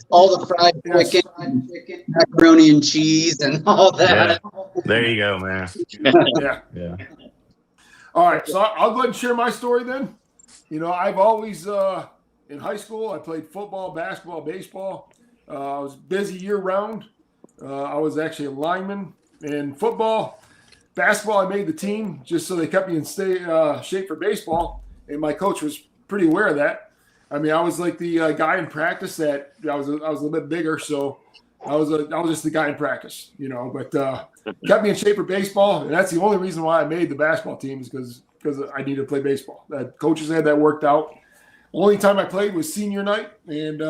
All the fried chicken, macaroni and cheese, and all that. There you go, man. Yeah. Yeah. All right, so I'll go ahead and share my story then. You know, I've always in high school I played football, basketball, baseball. I was busy year round. I was actually a lineman in football. Basketball, I made the team just so they kept me in shape for baseball, and my coach was pretty aware of that. I mean, I was like the guy in practice that I was a little bit bigger, so I was just the guy in practice, you know. But kept me in shape for baseball, and that's the only reason why I made the basketball team is because I needed to play baseball. Coaches had that worked out. Only time I played was senior night, and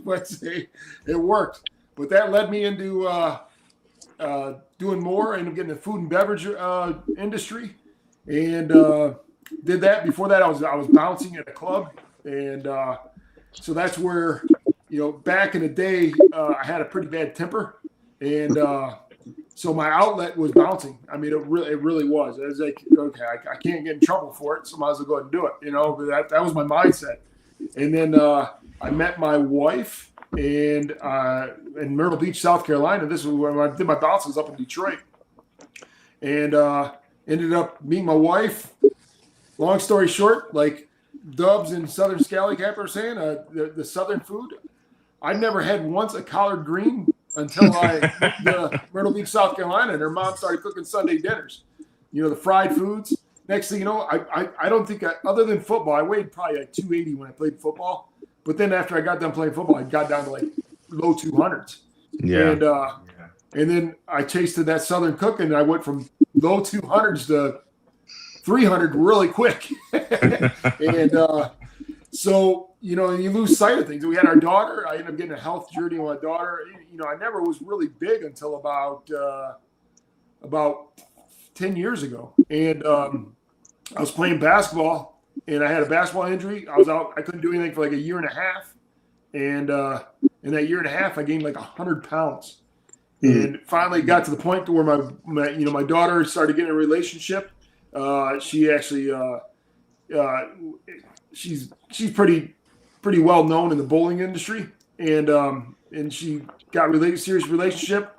let's say it worked. But that led me into doing more and getting the food and beverage industry, and did that. Before that, I was bouncing at a club. And so that's where, you know, back in the day, I had a pretty bad temper. And so my outlet was bouncing. I mean, it really was. It was like, okay, I can't get in trouble for it, so might as well go ahead and do it, you know. But that was my mindset. And then I met my wife in Myrtle Beach, South Carolina. This was when I did my bounces up in Detroit. And ended up meeting my wife. Long story short, like, Dubs and Southern Scally Capper are saying, the Southern food. I've never had once a collard green until I moved to Myrtle Beach, South Carolina, and her mom started cooking Sunday dinners. You know, the fried foods. Next thing you know, I don't think other than football, I weighed probably like 280 when I played football. But then after I got done playing football, I got down to like low 200s. Yeah. And then I tasted that Southern cooking, and I went from low 200s to 300 really quick. And so, you know, you lose sight of things. We had our daughter. I ended up getting a health journey with my daughter. You know, I never was really big until about 10 years ago. And I was playing basketball, and I had a basketball injury. I was out. I couldn't do anything for like a year and a half. And in that year and a half, I gained like 100 pounds. And finally got to the point to where my daughter started getting a relationship. She actually she's pretty well known in the bowling industry, and she got serious relationship.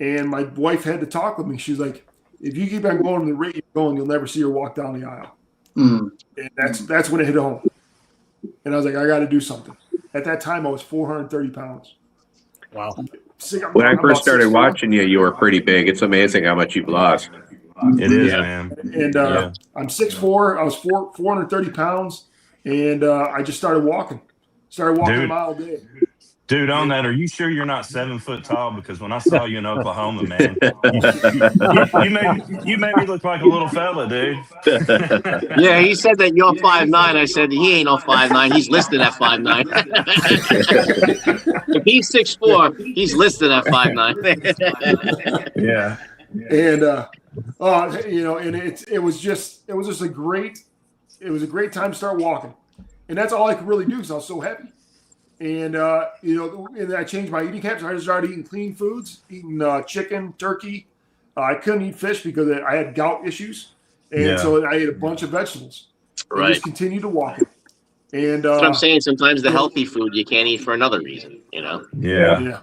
And my wife had to talk with me. She's like, if you keep on going the rate you're going, you'll never see her walk down the aisle. And that's when it hit home. And I was like, I got to do something. At that time, I was 430 pounds. Wow. When I first started watching you were pretty big. It's amazing how much you've lost. It is, man. And I'm 6'4". I was 430 pounds, and I just started walking. A mile a day. Dude, on that, are you sure you're not 7 foot tall? Because when I saw you in Oklahoma, man, you made me look like a little fella, dude. Yeah, he said that you're 5'9". I said he ain't no 5'9". He's listed at 5'9". If he's 6'4", he's listed at 5'9". Yeah. And you know, and it was just a great time to start walking, and that's all I could really do because I was so heavy. And you know, and I changed my eating habits. I started eating clean foods, eating chicken, turkey, I couldn't eat fish because I had gout issues, and Yeah. so I ate a bunch of vegetables. And Right. just continued to walk it. And That's what I'm saying. Sometimes the healthy food you can't eat for another reason, Yeah.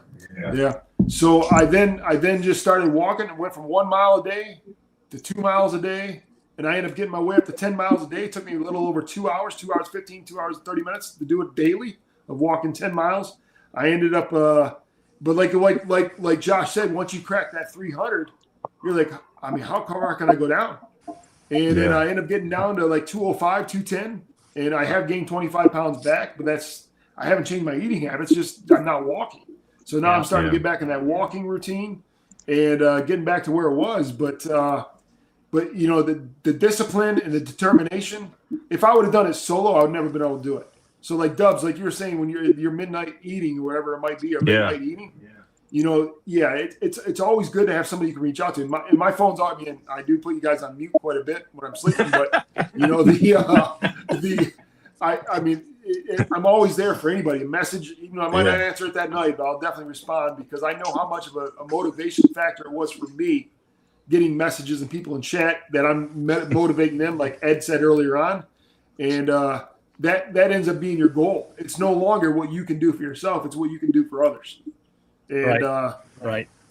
Yeah. So I then just started walking and went from 1 mile a day to 2 miles a day. And I ended up getting my way up to 10 miles a day. It took me a little over 2 hours, 2 hours 15, 2 hours 30 minutes to do it daily of walking 10 miles. I ended up but like Josh said, once you crack that 300, you're like, I mean, how far can I go down? And then I ended up getting down to like 205, 210. And I have gained 25 pounds back, but I haven't changed my eating habits. Just I'm not walking. So now I'm starting to get back in that walking routine and getting back to where it was. But you know, the discipline and the determination, if I would have done it solo, I would never been able to do it. So like Dubs, like you were saying, when you're midnight eating or whatever it might be, or midnight eating, you know, it's always good to have somebody you can reach out to. And my phone's on me, and I do put you guys on mute quite a bit when I'm sleeping. But you know, I mean, I'm always there for anybody. A message, even though I might not answer it that night, but I'll definitely respond because I know how much of a motivation factor it was for me getting messages and people in chat that I'm motivating them, like Ed said earlier on, and that ends up being your goal. It's no longer what you can do for yourself; it's what you can do for others. And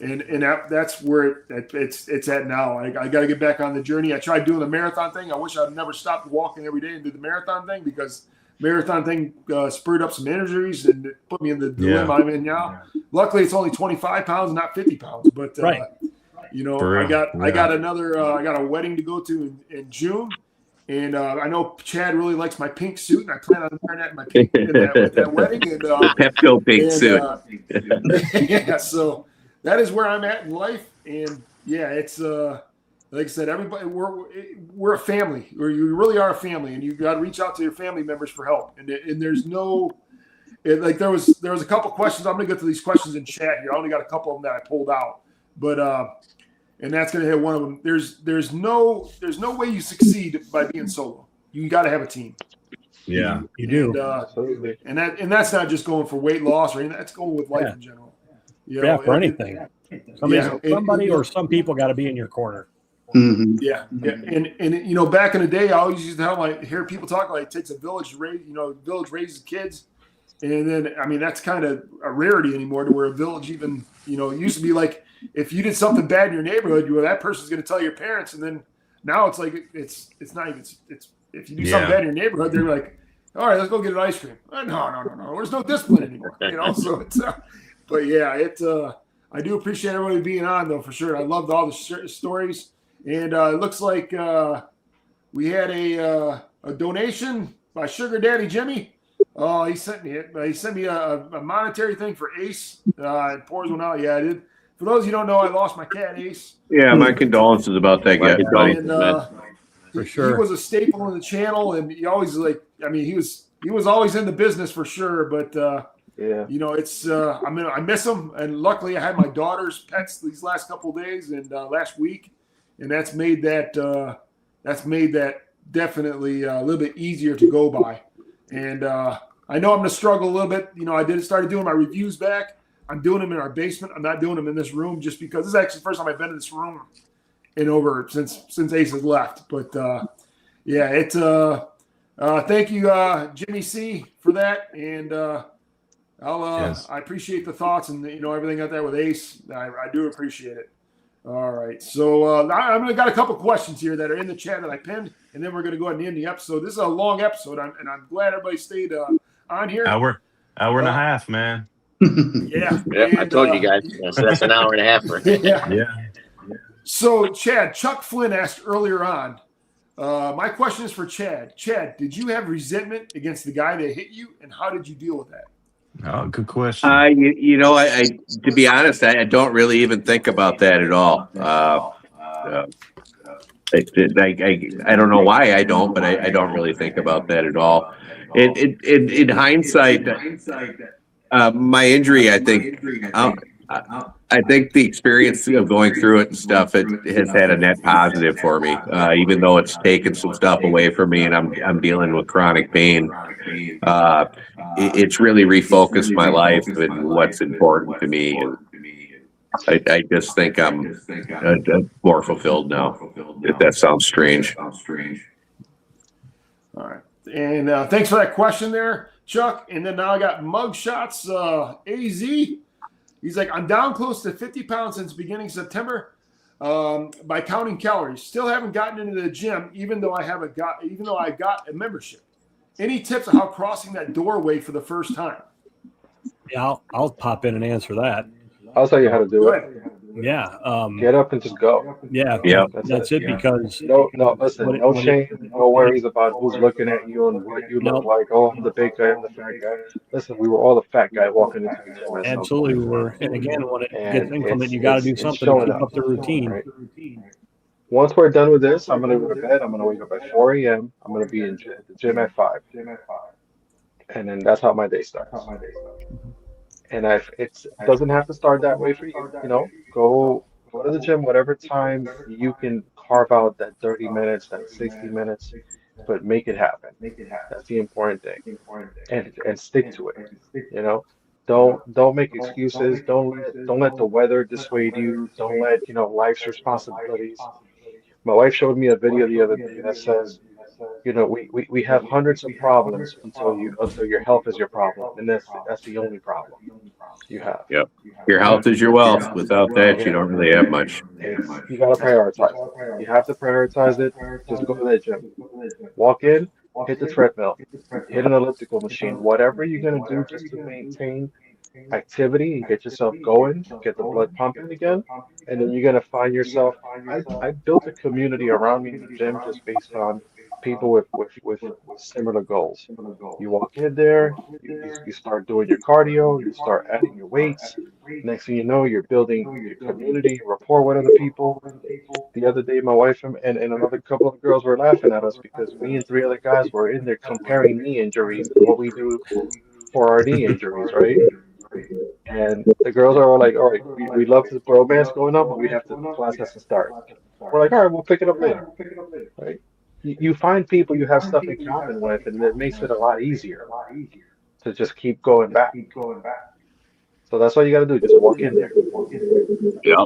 and that's where it's at now. I got to get back on the journey. I tried doing the marathon thing. I wish I'd never stopped walking every day and did the marathon thing because marathon thing spurred up some injuries and it put me in the dilemma I'm in now. Luckily, it's only 25 pounds, not 50 pounds. But you know, I got a wedding to go to in June. And I know Chad really likes my pink suit, and I plan on wearing that in my pink with that wedding. And Pepco pink suit. Yeah, so that is where I'm at in life. And yeah, it's like I said, everybody we're a family. You really are a family, and you got to reach out to your family members for help. And there's no like there was a couple questions. I'm gonna get to these questions in chat here. I only got a couple of them that I pulled out, but and that's going to hit one of them. There's no way you succeed by being solo. You got to have a team. Yeah, you do. And that's not just going for weight loss or anything. That's going with life in general. You know, for anything. Somebody or some people got to be in your corner. Mm-hmm. Yeah. And you know, back in the day, I always used to hear people talk like it takes a village to raise. You know, village raises kids. And then I mean that's kind of a rarity anymore to where a village even it used to be like. If you did something bad in your neighborhood, that person's going to tell your parents, and then now it's like it's not even it's if you do something bad in your neighborhood, they're like, all right, let's go get an ice cream. No, there's no discipline anymore. So it's but yeah, I do appreciate everybody being on though for sure. I loved all the stories, and it looks like we had a donation by Sugar Daddy Jimmy. Oh, he sent me it. He sent me a monetary thing for Ace. It pours one out. Yeah, I did. For those you don't know, I lost my cat Ace. Yeah, my condolences about that guy. For sure, he was a staple in the channel, and he always he was always in the business for sure. But it's I miss him, and luckily I had my daughter's pets these last couple of days and last week, and that's made that definitely a little bit easier to go by. And I know I'm gonna struggle a little bit. I started doing my reviews back. I'm doing them in our basement. I'm not doing them in this room just because this is actually the first time I've been in this room since Ace has left. But thank you, Jimmy C, for that. And I appreciate the thoughts and everything out there with Ace. I do appreciate it. All right, so I got a couple questions here that are in the chat that I pinned, and then we're going to go ahead and end the episode. This is a long episode, and I'm glad everybody stayed on here. Hour and a half, man. Yeah, I told you guys. So that's an hour and a half. Yeah. So, Chad, Chuck Flynn asked earlier on. My question is for Chad. Chad, did you have resentment against the guy that hit you, and how did you deal with that? Oh, good question. I to be honest, I don't really even think about that at all. I don't know why I don't, but I don't really think about that at all. In hindsight, my injury, I think the experience of going through it and stuff, it has had a net positive for me, even though it's taken some stuff away from me and I'm dealing with chronic pain. It's really refocused my life and what's important to me. I just think I'm more fulfilled now. If that sounds strange. All right. And thanks for that question there, Chuck. And then now I got Mugshots AZ. He's like, I'm down close to 50 pounds since beginning September by counting calories. Still haven't gotten into the gym, even though I got a membership. Any tips on how crossing that doorway for the first time? Yeah, I'll pop in and answer that. I'll tell you how to do it. Yeah. Get up and just go. Yeah. That's it. Because listen, no shame, no worries about who's looking at you and what you look like. Oh, I'm the big guy, I'm the fat guy. Listen, we were all the fat guy walking into the gym. Absolutely, we were. And again, when it gets inclement, you got to do something to keep up the routine. Right? Once we're done with this, I'm going to go to bed. I'm going to wake up at 4 a.m. I'm going to be in the gym at 5. And then that's how my day starts. And it doesn't have to start that way for you. You know, go to the gym whatever time you can carve out that 30 minutes, that 60 minutes, but make it happen. That's the important thing. And stick to it. You know, don't make excuses. Don't let the weather dissuade you. Don't let, life's responsibilities. My wife showed me a video the other day that says, we have hundreds of problems until your health is your problem, and that's the only problem you have. Yep. Your health is your wealth. Without that, you don't really have much. You got to prioritize it. You have to prioritize it. Just go to the gym. Walk in, hit the treadmill, hit an elliptical machine, whatever you're going to do just to maintain activity and get yourself going, get the blood pumping again, and then you're going to find yourself. I built a community around me in the gym just based on people with similar goals. You walk in there, you start doing your cardio, you start adding your weights. Next thing you know, you're building your community, rapport with other people. The other day, my wife and another couple of girls were laughing at us because me and 3 other guys were in there comparing knee injuries and what we do for our knee injuries, right? And the girls are all like, all right, we love the romance going on, but the class has to start. We're like, all right, we'll pick it up later, right? You find people you have stuff in common with, and it makes it a lot easier to just keep going back. So that's all you got to do. Just walk in there. Yeah.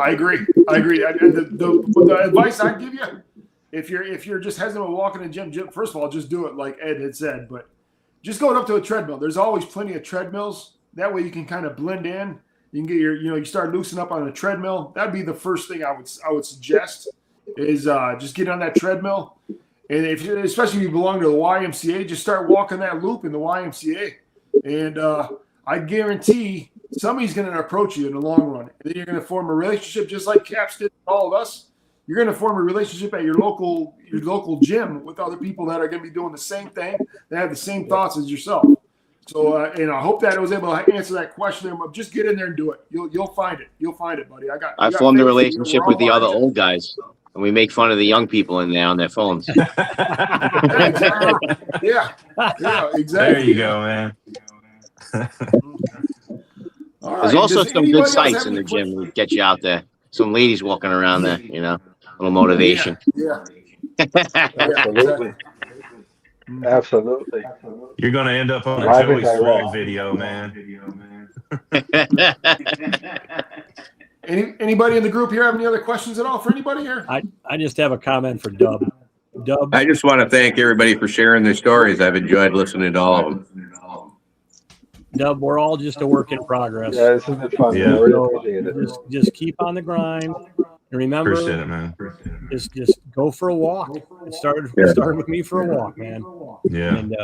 I agree. The advice I give you, if you're just hesitant to walk in the gym, first of all, just do it like Ed had said. But just going up to a treadmill. There's always plenty of treadmills. That way you can kind of blend in. You can get you start loosening up on a treadmill. That'd be the first thing I would suggest. Is just get on that treadmill, and especially if you belong to the YMCA, just start walking that loop in the YMCA, and I guarantee somebody's going to approach you in the long run, and then you're going to form a relationship just like Caps did with all of us. You're going to form a relationship at your local gym with other people that are going to be doing the same thing, that have the same thoughts as yourself. So, and I hope that I was able to answer that question. Just get in there and do it. You'll find it. You'll find it, buddy. I formed a relationship with the other old guys. And we make fun of the young people in there on their phones. Yeah, exactly. There you go, man. There's also some good sights in the gym that get you out there. Some ladies walking around there, a little motivation. Yeah. Absolutely. You're going to end up on a Joey Swall video, man. Anybody in the group here have any other questions at all for anybody here? I just have a comment for Dub. I just want to thank everybody for sharing their stories. I've enjoyed listening to all of them. Dub, we're all just a work in progress. Yeah, this has been fun. Yeah. Just keep on the grind. And remember, Appreciate it, man. Just go for a walk. It started with me for a walk, man. Yeah. And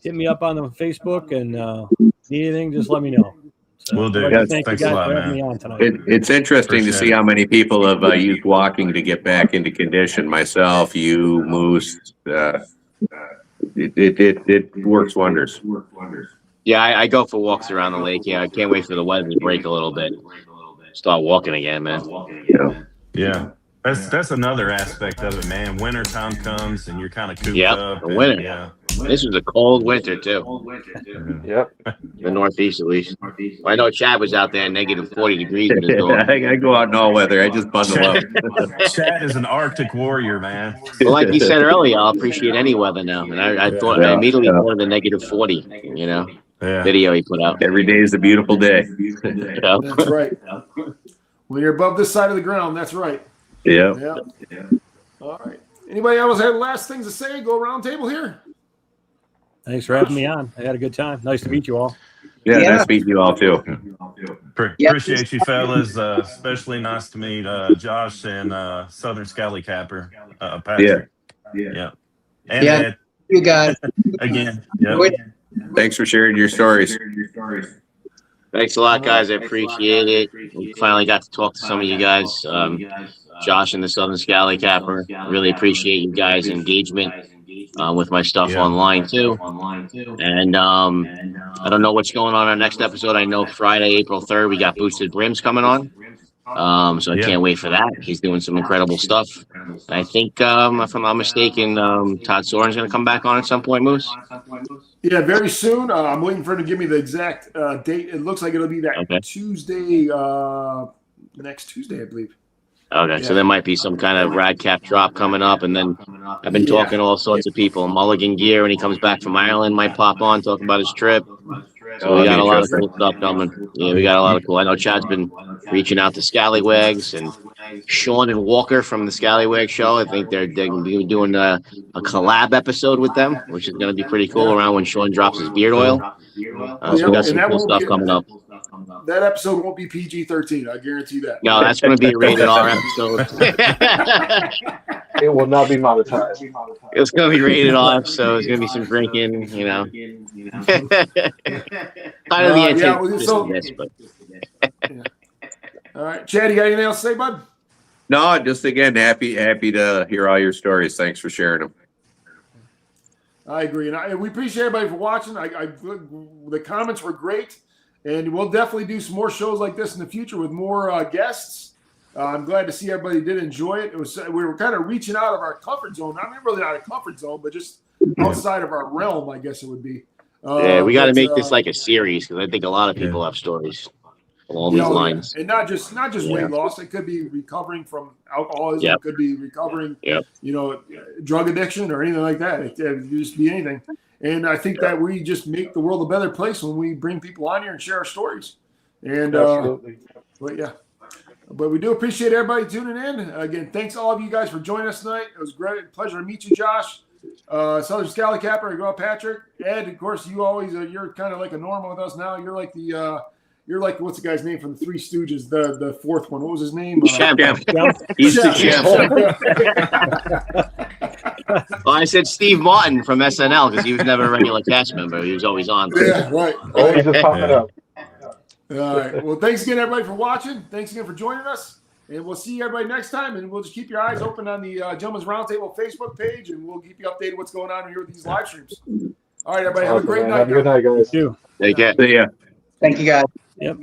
hit me up on the Facebook, and need anything, just let me know. So, Will do. Thank Thanks you a guys lot, for having man. me on tonight. It's interesting to see how many people have used walking to get back into condition. Myself, you, Moose. It works wonders. Yeah, I go for walks around the lake. Yeah, I can't wait for the weather to break a little bit. Start walking again, man. Yeah. That's another aspect of it, man. Winter time comes and you're kind of cooped up. The winter. Yeah. This was a cold winter too. Yep. The Northeast, at least. Well, I know Chad was out there, negative 40 degrees in his door. I go out in all weather. I just bundle up. Chad is an Arctic warrior, man. Well, like you said earlier, I'll appreciate any weather now. And I thought I immediately thought of the negative 40. Yeah. video he put out. Every day is a beautiful day. Yeah. That's right. When you're above this side of the ground, that's right. Yeah. Yeah. All right. Anybody else have last things to say? Go round table here. Thanks for having me on. I had a good time. Nice to meet you all. Yeah, Yeah. nice meeting you all too. Yeah. Appreciate you, fellas. Especially nice to meet Josh and Southern Scally Capper, Patrick. Yeah. And Yeah. Ed, You guys. again. Yep. Wait. Thanks for sharing your stories. Thanks a lot, guys. I appreciate it. We finally got to talk to some of you guys. Josh and the Southern Scally Capper. Really appreciate you guys' engagement with my stuff Yeah. online too. And I don't know what's going on our next episode. I know Friday, April 3rd, we got Boosted Brims coming on. So I can't wait for that. He's doing some incredible stuff. I think, if I'm not mistaken, Todd Soren's going to come back on at some point, Moose. Yeah, very soon. I'm waiting for him to give me the exact date. It looks like it'll be that Tuesday, next Tuesday, I believe. Okay, so there might be some kind of rad cap drop coming up, and then I've been talking to all sorts of people. Mulligan Gear, when he comes back from Ireland, might pop on, talking about his trip. So we got a lot of cool stuff coming. Yeah, we got a lot of cool. I know Chad's been reaching out to Scallywags and Sean and Walker from the Scallywag show. I think they're going to be doing a collab episode with them, which is going to be pretty cool around when Sean drops his beard oil. So we got some cool stuff coming up. That episode won't be PG-13. I guarantee that. No, that's going to be a rated R episode. It will not be monetized. It's going to be rated R, so it's going to be some drinking, you know. Kind of the antithesis of this, but. All right, Chad, you got anything else to say, bud? No, just again, happy to hear all your stories. Thanks for sharing them. I agree, and we appreciate everybody for watching. The comments were great, and we'll definitely do some more shows like this in the future with more guests. I'm glad to see everybody did enjoy it. We were kind of reaching out of our comfort zone. Not really out of comfort zone, but just outside of our realm, I guess it would be. Yeah, we got to make this like a series because I think a lot of people have stories along these lines. And not just weight loss. It could be recovering from alcoholism. It could be recovering, drug addiction or anything like that. It could just be anything. And I think that we just make the world a better place when we bring people on here and share our stories. And Absolutely. But we do appreciate everybody tuning in. Again, thanks all of you guys for joining us tonight. It was great. Pleasure to meet you, Josh. Southern Scally Capper, go Patrick. Ed, of course, you always you're kind of like a normal with us now. You're like you're like, what's the guy's name from the Three Stooges? The fourth one. What was his name? Champ. He's the champ. Well, I said Steve Martin from SNL because he was never a regular cast member. He was always on. Yeah, right. Always just popping up. All right. Well, thanks again, everybody, for watching. Thanks again for joining us. And we'll see everybody next time. And we'll just keep your eyes open on the Gentleman's Roundtable Facebook page, and we'll keep you updated what's going on here with these live streams. All right, everybody. Have a great night. Have a good night, guys. You. Take care. See ya. Thank you, guys. Yep.